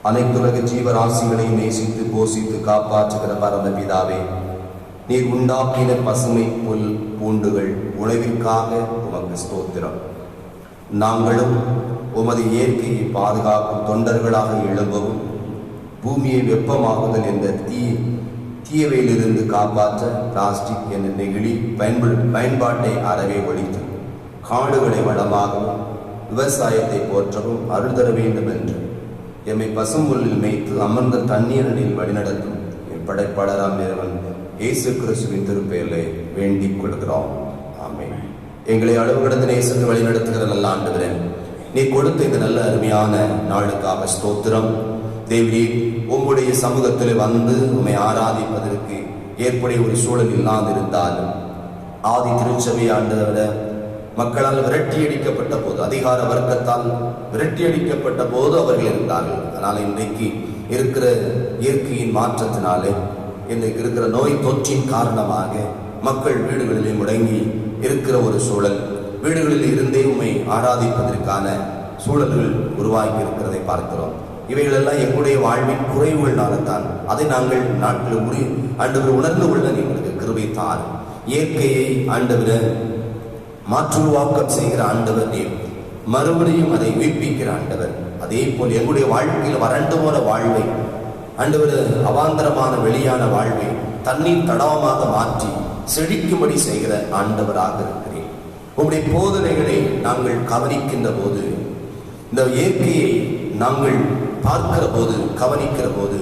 அனைத்துலக ஜீவராசிகளை நேசித்து போஷித்து காப்பாற்றுகிற பரமபிதாவே, நீர் உண்டாக்கின பசுமை புல் பூண்டுகள் உணவிற்காக உமக்கு ஸ்தோத்திரம். நாங்களும் உமது இயற்கையை பாதுகாக்கும் தொண்டர்களாக எழும்பவும், பூமியை வெப்பமாகுதல் என்ற தீயவையிலிருந்து காப்பாற்ற பிளாஸ்டிக் என்ற நெகிழி பயன்பாட்டை அறவே ஒழித்து காடுகளை வளமாகவும் விவசாயத்தை போற்றவும் அருள் தர வேண்டும் என்று எம்மை பசும்புல்லில் மேய்த்து அமர்ந்த தண்ணீரனில் வழிநடத்தும் என் படைப்பாளராம் இறைவன் இயேசு கிறிஸ்துவின் திருப்பெயரிலே வேண்டிக் கொள்கிறோம். ஆமென். எங்களை அளவு கடந்து நேசத்து வழி நடத்துகிற நல்ல ஆண்டவரே, நீ கொடுத்த இந்த நல்ல அருமையான நாளுக்காக ஸ்தோத்திரம். தேவி, உங்களுடைய சமூகத்தில் வந்து உம்மை ஆராதிப்பதற்கு ஏற்புடைய ஒரு சூழல் இல்லாதிருந்தாலும், ஆதி திருச்சபை ஆண்டவர மக்களால் விரட்டியடிக்கப்பட்ட போது, அதிகார வர்க்கத்தால் விரட்டியடிக்கப்பட்ட போது அவர்கள் இருந்தார்கள். அதனால் இன்றைக்கு இருக்கிற இயற்கையின் மாற்றத்தினாலே, இன்றைக்கு இருக்கிற நோய் தொற்றின் காரணமாக மக்கள் வீடுகளிலே முடங்கி இருக்கிற ஒரு சூழல், வீடுகளில் இருந்தே உம்மை ஆராதிப்பதற்கான சூழல்கள் உருவாக்கி இருக்கிறதை பார்க்கிறோம். இவைகளெல்லாம் எங்களுடைய வாழ்வின் குறைவுகளால்தான். அதை நாங்கள் நாட்கள் ஆண்டவர் உணர்ந்து கொள்ள எங்களுக்கு கிருபை தார். இயற்கையை ஆண்டவர் மாற்றுருவாக்கம் செய்கிற ஆண்டவர் நீர், மறுபடியும் அதை உயிர்ப்பிக்கிற ஆண்டவர். அதே போல் எங்களுடைய வாழ்க்கையில் வறண்டு போன வாழ்வை ஆண்டவர், அவாந்தரமான வெளியான வாழ்வை தண்ணீர் தடாகமாக மாற்றி செழிக்கும்படி செய்கிற ஆண்டவராக இருக்கிறேன். உங்களுடைய போதனைகளை நாங்கள் கவனிக்கின்ற போது, இந்த இயற்கையை நாங்கள் பார்க்கிற போது, கவனிக்கிற போது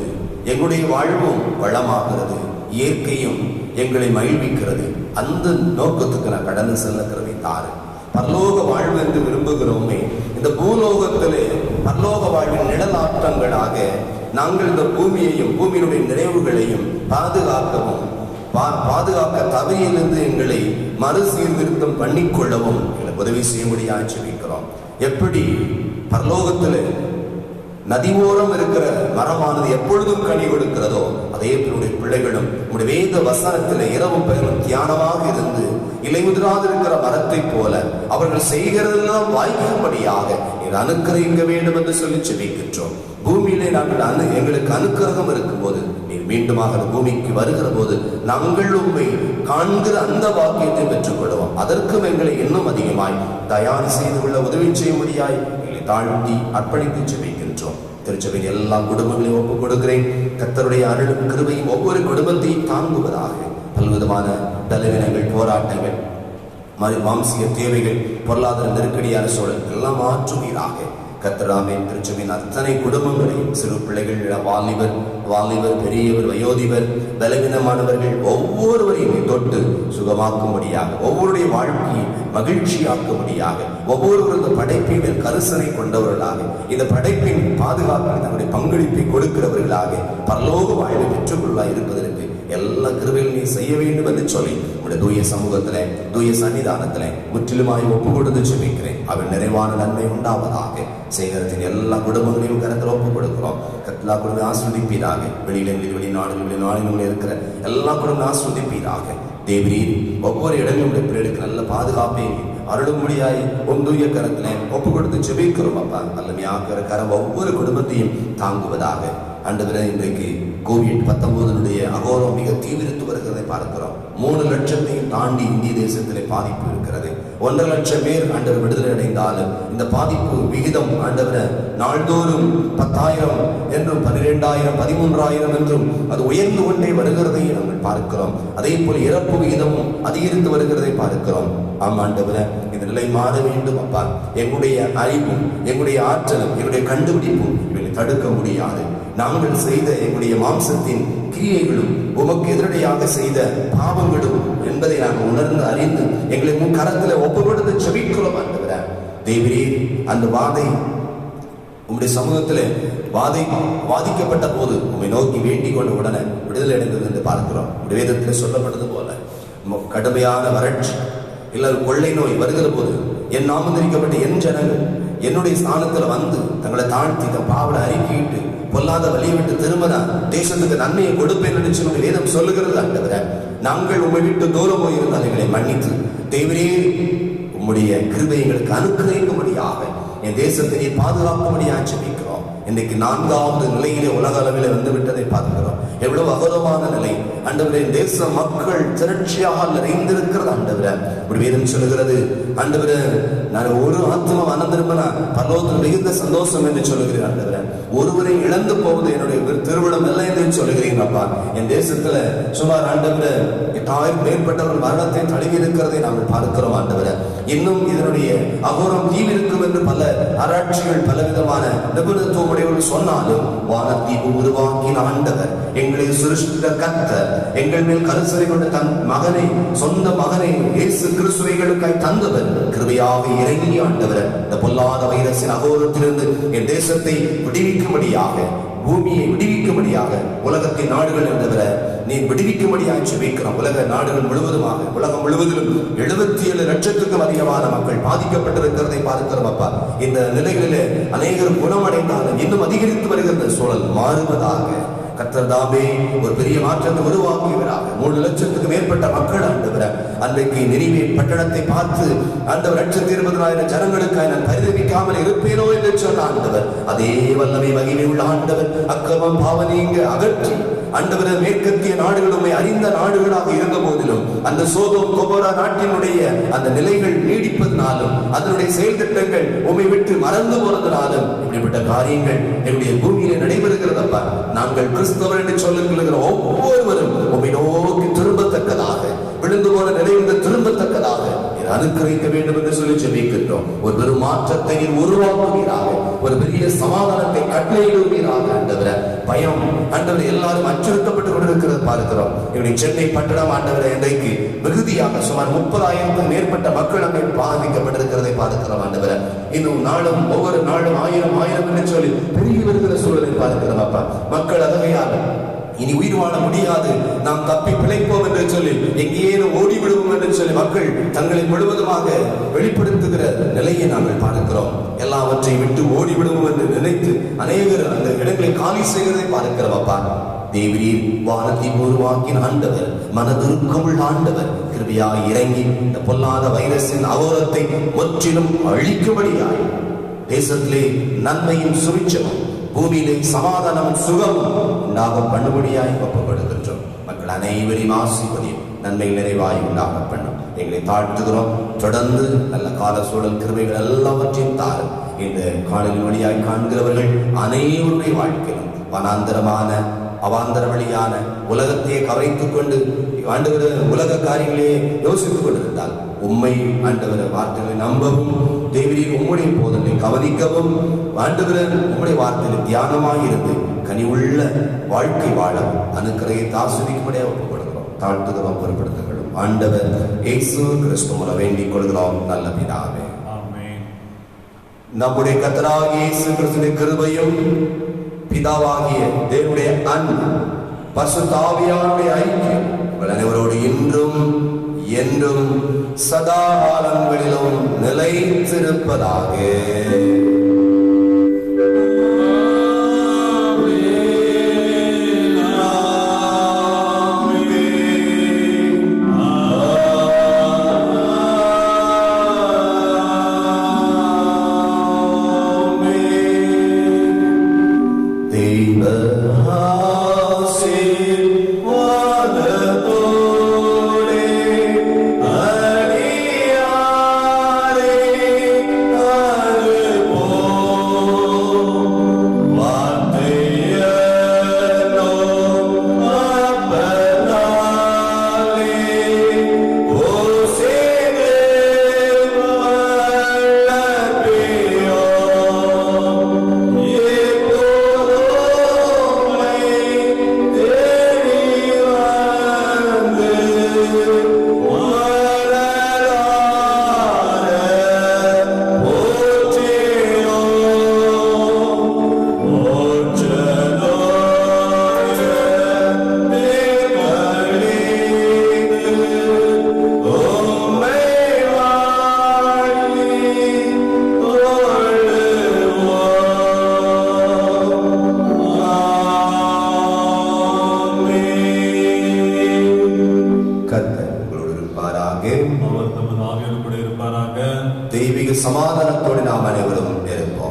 எங்களுடைய வாழ்வும் வளமாகிறது, இயற்கையும் எங்களை மகிழ்விக்கிறது. அந்த நோக்கத்துக்கு நான் கடந்து செல்லுகிறதை தாரு. பரலோக வாழ்வு என்று விரும்புகிறோமே, இந்த பூலோகத்திலே பரலோக வாழ்வின் நிழலாற்றங்களாக நாங்கள் இந்த பூமியையும் பூமியினுடைய நிறைவுகளையும் பாதுகாக்கவும், பாதுகாக்க தவறியிலிருந்து எங்களை மறுசீர்திருத்தம் பண்ணிக்கொள்ளவும் எங்களுக்கு உதவி செய்யும்படியாக ஜெபிக்கிறோம். எப்படி பரலோகத்தில் நதியோரம் இருக்கிற மரமானது எப்பொழுதும் கனி கொடுக்கிறதோ, அதே போலுடைய பிள்ளைகளும் உங்களுடைய வேத வசனத்தில் இரவும் பகலும் தியானமாக இருந்து இலைமுதிராதிருக்கிற மரத்தை போல அவர்கள் செய்கிறதெல்லாம் வாய்க்கும்படியாக நீர் அனுக்கிரகிக்க வேண்டும் என்று சொல்லி ஜெபிக்கின்றோம். பூமியிலே நாங்கள் எங்களுக்கு அனுக்கிரகம் இருக்கும் போது நீர் மீண்டுமாக அந்த பூமிக்கு வருகிற போது நாங்கள் உண்மை காண்கிற அந்த வாக்கியத்தை பெற்றுக் கொள்வோம். அதற்கும் எங்களை இன்னும் அதிகமாய் தயார் செய்து கொள்ள உதவி செய்யும்படியாய் எங்களை தாழ்த்தி அர்ப்பணித்து ஜெபிக்கின்றோம். திருச்சபையின் எல்லா குடும்பங்களையும் ஒப்புக் கொடுக்கிறேன். கர்த்தருடைய அருளும் கிருபையும் ஒவ்வொரு குடும்பத்தையும் தாங்குவதாக. பல்விதமான பலவீனங்கள், போராட்டங்கள், மாம்சிய தேவைகள், பொருளாதார நெருக்கடியான சூழல் எல்லாம் மாற்றுவீராக. கர்த்தராமே திருச்சபையின் அத்தனை குடும்பங்களையும், சிறு பிள்ளைகள், வாலிபர், பெரியவர், வயோதிபர், பலவீனமானவர்கள் ஒவ்வொருவரையும் தொட்டு சுகமாக்கும்படியாக, ஒவ்வொருடைய வாழ்க்கையை மகிழ்ச்சியாக்கும்படியாக, ஒவ்வொருவரது படைப்பின் மேல் கரிசனை கொண்டவர்களாக, இந்த படைப்பின் பாதுகாப்பில் தங்களுடைய பங்களிப்பை கொடுக்கிறவர்களாக பரலோக வாழ்வை பெற்றுக்கொள்ளாய் இருப்பதற்கு எல்லா கிருபையும் நீ செய்ய வேண்டும் என்று சொல்லி உடைய தூய சமூகத்திலே, தூய சன்னிதானத்திலே முற்றிலுமாய் ஒப்பு கொடுத்து ஜெபிக்கிறேன். அவன் நிறைவான நன்மை உண்டாவதாக. சேகரத்தின் எல்லா குடும்பங்களையும் கருத்தில் ஒப்பு கொடுக்கிறோம். எல்லா குடும்பம் ஆஸ்வதிப்பீராக. வெளிநாடுகளில் இருக்கிற எல்லா குடும்பம் ஆஸ்வதிப்பீராக. தேவரீர் ஒவ்வொரு இடங்களுடைய பிள்ளைகளுக்கு நல்ல பாதுகாப்பை அருளும்படியாய் தூய கரத்திலே ஒப்பு கொடுத்து ஜெபிக்கிறோம். அப்பா நல்லமையாகிற கரம் ஒவ்வொரு குடும்பத்தையும் தாங்குவதாக. ஆண்டவரே, இன்றைக்கு COVID-19 அகோரம் மிக தீவிரித்து வருகிறதை பார்க்கிறோம். 3 லட்சத்தையும் தாண்டி இந்திய தேசத்திலே பாதிப்பு இருக்கிறது. 1.5 லட்சம் பேர் ஆண்டவர் விடுதலை அடைந்தாலும் இந்த பாதிப்பு விகிதம் ஆண்டவர நாள்தோறும் 10,000 என்றும் 12,000, 13,000 என்றும் அது உயர்ந்து கொண்டே வருகிறதை நாங்கள் பார்க்கிறோம். அதே போல இறப்பு விகிதமும் அதிகரித்து வருகிறதை பார்க்கிறோம். ஆம் ஆண்டவர, இந்த நிலை மாற வேண்டும் அப்பா. எங்களுடைய அறிவும், எங்களுடைய ஆற்றலும், எங்களுடைய கண்டுபிடிப்பும் இவனை தடுக்க முடியாது. நாங்கள் செய்த எங்களுடைய மாம்சத்தின் கிரியைகளும் உமக்கு எதிரடையாக செய்த பாவங்களும் என்பதை நாங்கள் உணர்ந்து அறிந்து எங்களை உன் கரத்தில் ஒப்புக்கொடுத்து ஜெபிக்கிறோம் ஆண்டவர. தேவரே, அந்த வாதை உம்முடைய சமூகத்தில் வாதிக்கப்பட்ட போது உம்மை நோக்கி வேண்டிக் கொண்ட உடனே விடுதலை அடைந்தது என்று பார்க்கிறோம். வேதத்தில் சொல்லப்பட்டது போல கடுமையான வறட்சி இல்ல கொள்ளை நோய் வருகிற போது என் நாமந்தரிக்கப்பட்ட என் ஜனங்கள் என்னுடைய ஸ்தானத்தில் வந்து தங்களை தாழ்த்தி பாவனை அறிக்கையிட்டு பொல்லாத வழியை விட்டு திரும்பினா தேசத்துக்கு நன்மையை கொடுப்பேன் என்று சொல்லி வேதம் சொல்லுகிறது ஆண்டவரே. நாங்கள் உம்மை விட்டு தூரம் போயிருந்தால் எங்களை மன்னித்து தேவரே உம்முடைய கிருபை எங்களுக்கு அனுக்கிரகிக்கும்படியாக என் தேசத்தை நீ பாதுகாக்கும்படியாக ஜெபிக்கிறோம். இன்றைக்கு 4வது நிலையிலே உலக அளவில் வந்து விட்டதை பார்க்கிறோம். எவ்வளவு அகோரமான நிலை ஆண்டவரே. தேச மக்கள் திரட்சியாக நிறைந்திருக்கிறது ஆண்டவரே. ஒரு வேதம் சொல்லுகிறது ஆண்டவரே, நான் ஒரு ஆத்மா அனந்திருப்பனா பரலோகத்தில் மிகுந்த சந்தோஷம் என்று சொல்லுகிறேன் ஆண்டவரே. ஒருவரை இழந்து போவது என்னுடைய திருவிழம் இல்லை என்று சொல்லுகிறேன் அப்பா. என் தேசத்துல சுமார் ஆண்டவரே 8,000 மேற்பட்டவர்கள் மரணத்தை தழுவி இருக்கிறதை நாங்கள் பார்க்கிறோம் ஆண்டவரே. இன்னும் இதனுடைய அகோரம் தீவிருக்கும் என்று பல ஆராய்ச்சிகள் பலவிதமான நிபுணத்துவமுடையவர்கள் சொன்னாலும் வானத்தீவு உருவாக்கின ஆண்டவர், எங்களை சிருஷ்டித்த கர்த்தர், எங்கள் மேல் கரிசனை கொண்ட தன் மகனை, சொந்த மகனை இயேசு கிறிஸ்துவைகளுக்காய் தந்தவர் கிருபையாக இறங்கி ஆண்டவர் இந்த பொல்லாத வைரஸின் அகோரத்திலிருந்து என் தேசத்தை விடுவிக்கும்படியாக, பூமியை விடுவிக்கும்படியாக, உலகத்தின் நாடுகள் என்றவர நீ விடுவிக்கும்படியாக ஜெபிக்கிறோம். உலக நாடுகள் முழுவதுமாக, உலகம் முழுவதிலும் 77 லட்சத்துக்கும் அதிகமான மக்கள் பாதிக்கப்பட்டிருக்கிறதை பார்க்கிறோம் அப்பா. இந்த நிலைகளிலே அநேகர் குணமடைந்தாலும் இன்னும் அதிகரித்து வருகிற சூழல் மாறுவதாக கர்த்தர் தாமே ஒரு பெரிய மாற்றத்தை உருவாக்குகிறார். 3 லட்சத்துக்கு மேற்பட்ட மக்கள் ஆண்டவர அன்றைக்கு நினிவே பட்டணத்தை பார்த்து ஆண்டவர் 1,20,000 ஜனங்களுக்காக நான் பரிதவிக்காமல் இருப்பேனோ என்று சொன்ன ஆண்டவர், அதே வல்லமை மகிமை உள்ள ஆண்டவர் அக்கிரமம் பாவனீங்க அகற்றி ஆண்டவர மேற்கத்திய நாடுகளுமே அறிந்த நாடுகளாக இருந்த போதிலும் அந்த சோதோம் கொமோரா நாட்டினுடைய அந்த நிலைகள் நீடிப்பதனாலும் அதனுடைய செயல் திட்டங்கள் உம்மை விட்டு மறந்து போறதுனாலும் இப்படிப்பட்ட காரியங்கள் என்னுடைய பூமியில நடைபெறுகிறதப்பா. நாங்கள் கிறிஸ்தவர் என்று சொல்லுகிற ஒவ்வொருவரும் உம்மை நோக்கி திரும்பத்தக்கதாக, விழுந்து போன நிலையிலிருந்து திரும்பத்தக்கதாக அனுக்கிரகிக்க வேண்டும் என்று சொல்லி ஜெபிக்கின்றோம். ஒரு பெரும் மாற்றத்தை உருவாக்குவீராக, ஒரு பெரிய சமாதானத்தை கட்டளையிடுவீராக ஆண்டவரே. பயம் ஆண்டவரை எல்லாரும் அச்சுறுத்தப்பட்டு கொண்டிருக்கிறது பார்க்கிறோம். இப்படி சென்னை பட்டணம் ஆண்டவரை இன்றைக்கு மிகுதியாக சுமார் 30,000க்கும் மேற்பட்ட மக்கள் அங்கே பாதிக்கப்பட்டிருக்கிறதை பார்க்கிறோம் ஆண்டவரை. இன்னும் நாளும் ஒவ்வொரு நாளும் 1000 என்று சொல்லி பெருகி வருகிற சூழலை பார்க்கிறோம் அப்பா. மக்கள் அதகையால் இனி உயிர் வாழ முடியாது, நாம் தப்பி பிழைப்போம் என்று சொல்லி எங்கேயும் ஓடிவிடுவோம் என்று சொல்லி மக்கள் தங்களை முழுவதுமாக வெளிப்படுத்துகிற நிலையை நாங்கள் பார்க்கிறோம். எல்லாவற்றையும் விட்டு ஓடிவிடுவோம் என்று நினைத்து அநேகர் அந்த இடங்களை காலி செய்வதை பார்க்கிறோம். அப்பா, தேவரீர் வானத்தை உருவாக்கின ஆண்டவர், மனதுருக்கமுள்ள ஆண்டவர், கிருபையாய் இறங்கி இந்த பொல்லாத வைரஸின் அகோரத்தை முற்றிலும் அழிக்கும்படியாய் தேசத்திலே நன்மையும் சுபிட்சமும், பூமியிலே சமாதானமும் சுகமும் உண்டாக பண்ணும்படியாய் ஒப்புக்கொடுக்கின்றோம். மக்கள் அனைவரையும் ஆசீர்வதியும், நன்மை நிறைவாய் உண்டாக பண்ணும். எங்களை தாழ்த்துகிறோம். தொடர்ந்து நல்ல கால சூழல் கிருபைகள் எல்லாவற்றையும் தாரும். இந்த காணொலி வழியாய் காண்கிறவர்கள் அனைவருடைய வாழ்க்கையிலும் வனாந்தரமான அவாந்தர வழியான உலகத்தையே கரைத்துக் கொண்டு ஆண்டவர் உலக காரியங்களே யோசித்துக் கொண்டிருந்தால் உண்மை ஆண்டவர் வார்த்தைகளை நம்பவும், தேவரீர் உம்முடைய போதனை கவனிக்கவும், ஆண்டவர் உம்முடைய வார்த்தையில் தியானமாக இருந்து கனி உள்ள வாழ்க்கை வாழவும் அனுக்கிரகத்தை ஆஸ்வதிக்கும்படியாக ஒப்புக்கொடுக்கிறோம். தாழ்த்துகிறோம், பொருட்படுத்துகிறோம். ஆண்டவர் இயேசு கிறிஸ்து மூலம் வேண்டிக் கொள்கிறோம் நல்ல பிதாவே. நம்முடைய கர்த்தராகிய இயேசு கிறிஸ்துவின் கிருபையும் பிதாவாகிய தேவனுடைய அன்பு பரிசுத்த ஆவியானவருடைய ஐக்கியம் உங்கள் அனைவரோடு இன்றும் என்றும் சதா காலங்களிலும் நிலைத்திருப்பதாக. தெய்வீக சமாதானத்தோடு நாம் அனைவரும் இருப்போம்.